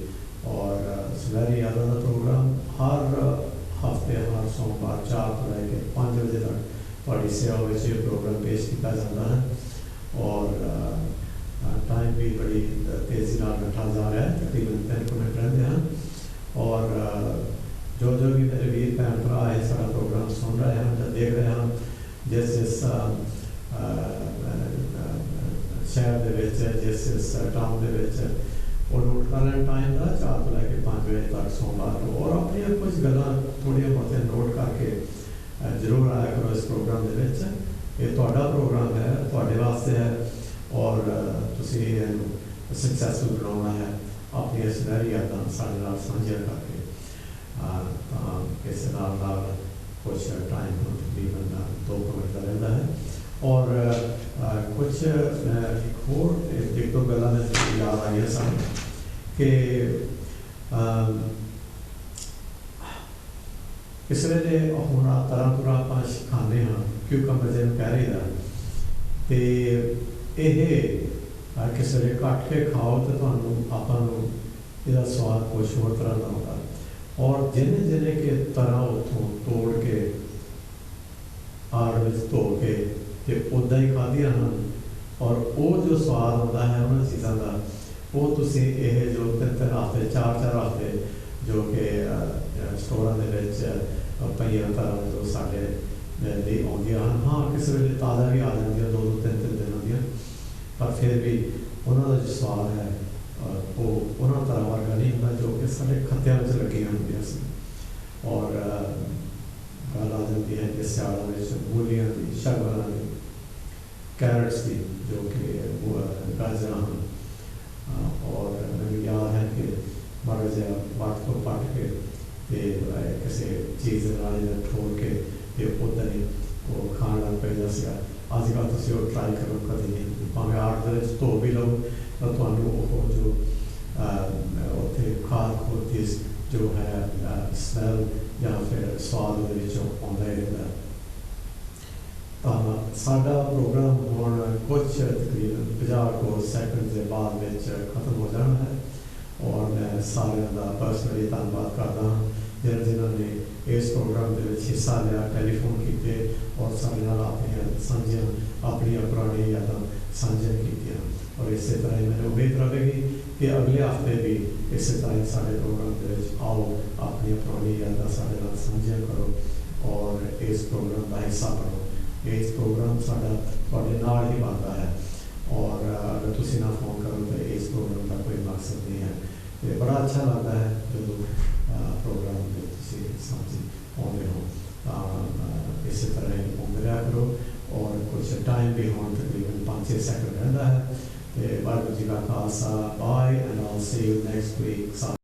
और सुनहरी यादां दा प्रोग्राम हर हफ्ते हर सोमवार 4 तो लैके 5 बजे तक तुहाडी सेवा विच ये प्रोग्राम पेश किया जाता है। और टाइम भी बड़ी तेज़ी नाल नठा जा रहा है, तकरीबन 3 मिनट रहिंदे हैं। और जो जो भी मेरे वीर भैन भरा है सारा प्रोग्राम सुन रहे हैं या देख रहे हैं, जिस जिस शहर के जिस जिस टाउन के और नोट कर लें टाइम का 4 तो लैके 5 बजे तक सोमवार को, और अपनी कुछ गल्लां थोड़ियां बहुतियां नोट करके जरूर आया करो इस प्रोग्राम के। ये तुहाडा प्रोग्राम है, तुहाडे वास्ते है, और तुसीं इहनूं सक्सैसफुल बनाउणा है अपनी सुनहरी यादां साडे नाल साझियां करके। इस नाल कुछ टाइम तकरीबन 2 मिनट का रहता है। और कुछ एक होर एक दो गल्लां याद आई सन कि किस वेले हुण तरह तुरा आपां खाने हाँ क्यूकंबर जिहनूं कह रही है, तो यह किस वेले घट के खाओ तो तुहानूं आपां नूं इहदा स्वाद कुछ होर तरह का होता। और जिन्हें जिन्हें के तरह उतों तोड़ के आड़ में धो के उदा ही खादियां हैं, और वो जो स्वाद आता है उन्होंने चीज़ों का वो तुसी ये जो 3-3 हफ्ते 4-4 हफ्ते जो कि स्टोरां दे विच पईयां तरह जो साडे लिए आउंदियां हैं, हाँ किसी वेले ताज़ा भी आ जांदियां 2-3 दिन होंदियां, पर फिर भी उन्होंने जो स्वाद है वो उन्होंने तरह वर्गा नहीं होता जो कि साढ़े खत्तियां में लगी होंदियां सी। और गल आ जाती है कि सियालों में मूलियां की, शगवरां की, कैरट्स की जो कि गाजरां हैं। और मैंने याद है कि बड़ा जहा वट को पट के किसी चीज़ ठोर के उधर ही वो खाण लग पैदा सी। अजकल तुसीं वो ट्राई करो, कभी नहीं, भावें आड़ दे विच धो भी लो तो तुहानूं वो जो उत्थे खाद खोती जो है स्मैल या फिर स्वाद उहदे विचों आउंदा ही रहिंदा। तो साडा प्रोग्राम हुण कुछ तकरीबन 50 सैकंड के बाद खत्म हो जाना है। और मैं सारिਆਂ ਦਾ पर्सनली धन्यवाद करदा हाँ जिन्होंने इस प्रोग्राम के हिस्सा लिया, टैलीफोन किए और सारे नाल अपनी साझियां अपनी पुरानी यादां साझियां कीतियां। और इस तरह मैंने उम्मीद रहेगी कि अगले हफ्ते भी इस तरह सारे प्रोग्राम के आओ, अपनी पुरानी यादां सारे नाल साझियां करो और इस प्रोग्राम का हिस्सा बनो। इस प्रोग्राम साडा तुहाडे नाल ही बनता है, और अगर तुसीं ना फोन करो तो इस प्रोग्राम का कोई मकसद नहीं है। तो बड़ा अच्छा लगता है जो प्रोग्राम में तुसीं साझी आउंदे हो। इस तरह टाइम भी होने तकरीबन 5-6 सेकंड रहता है। वाहिगुरू जी का Khalsa, bye and I will see you next week.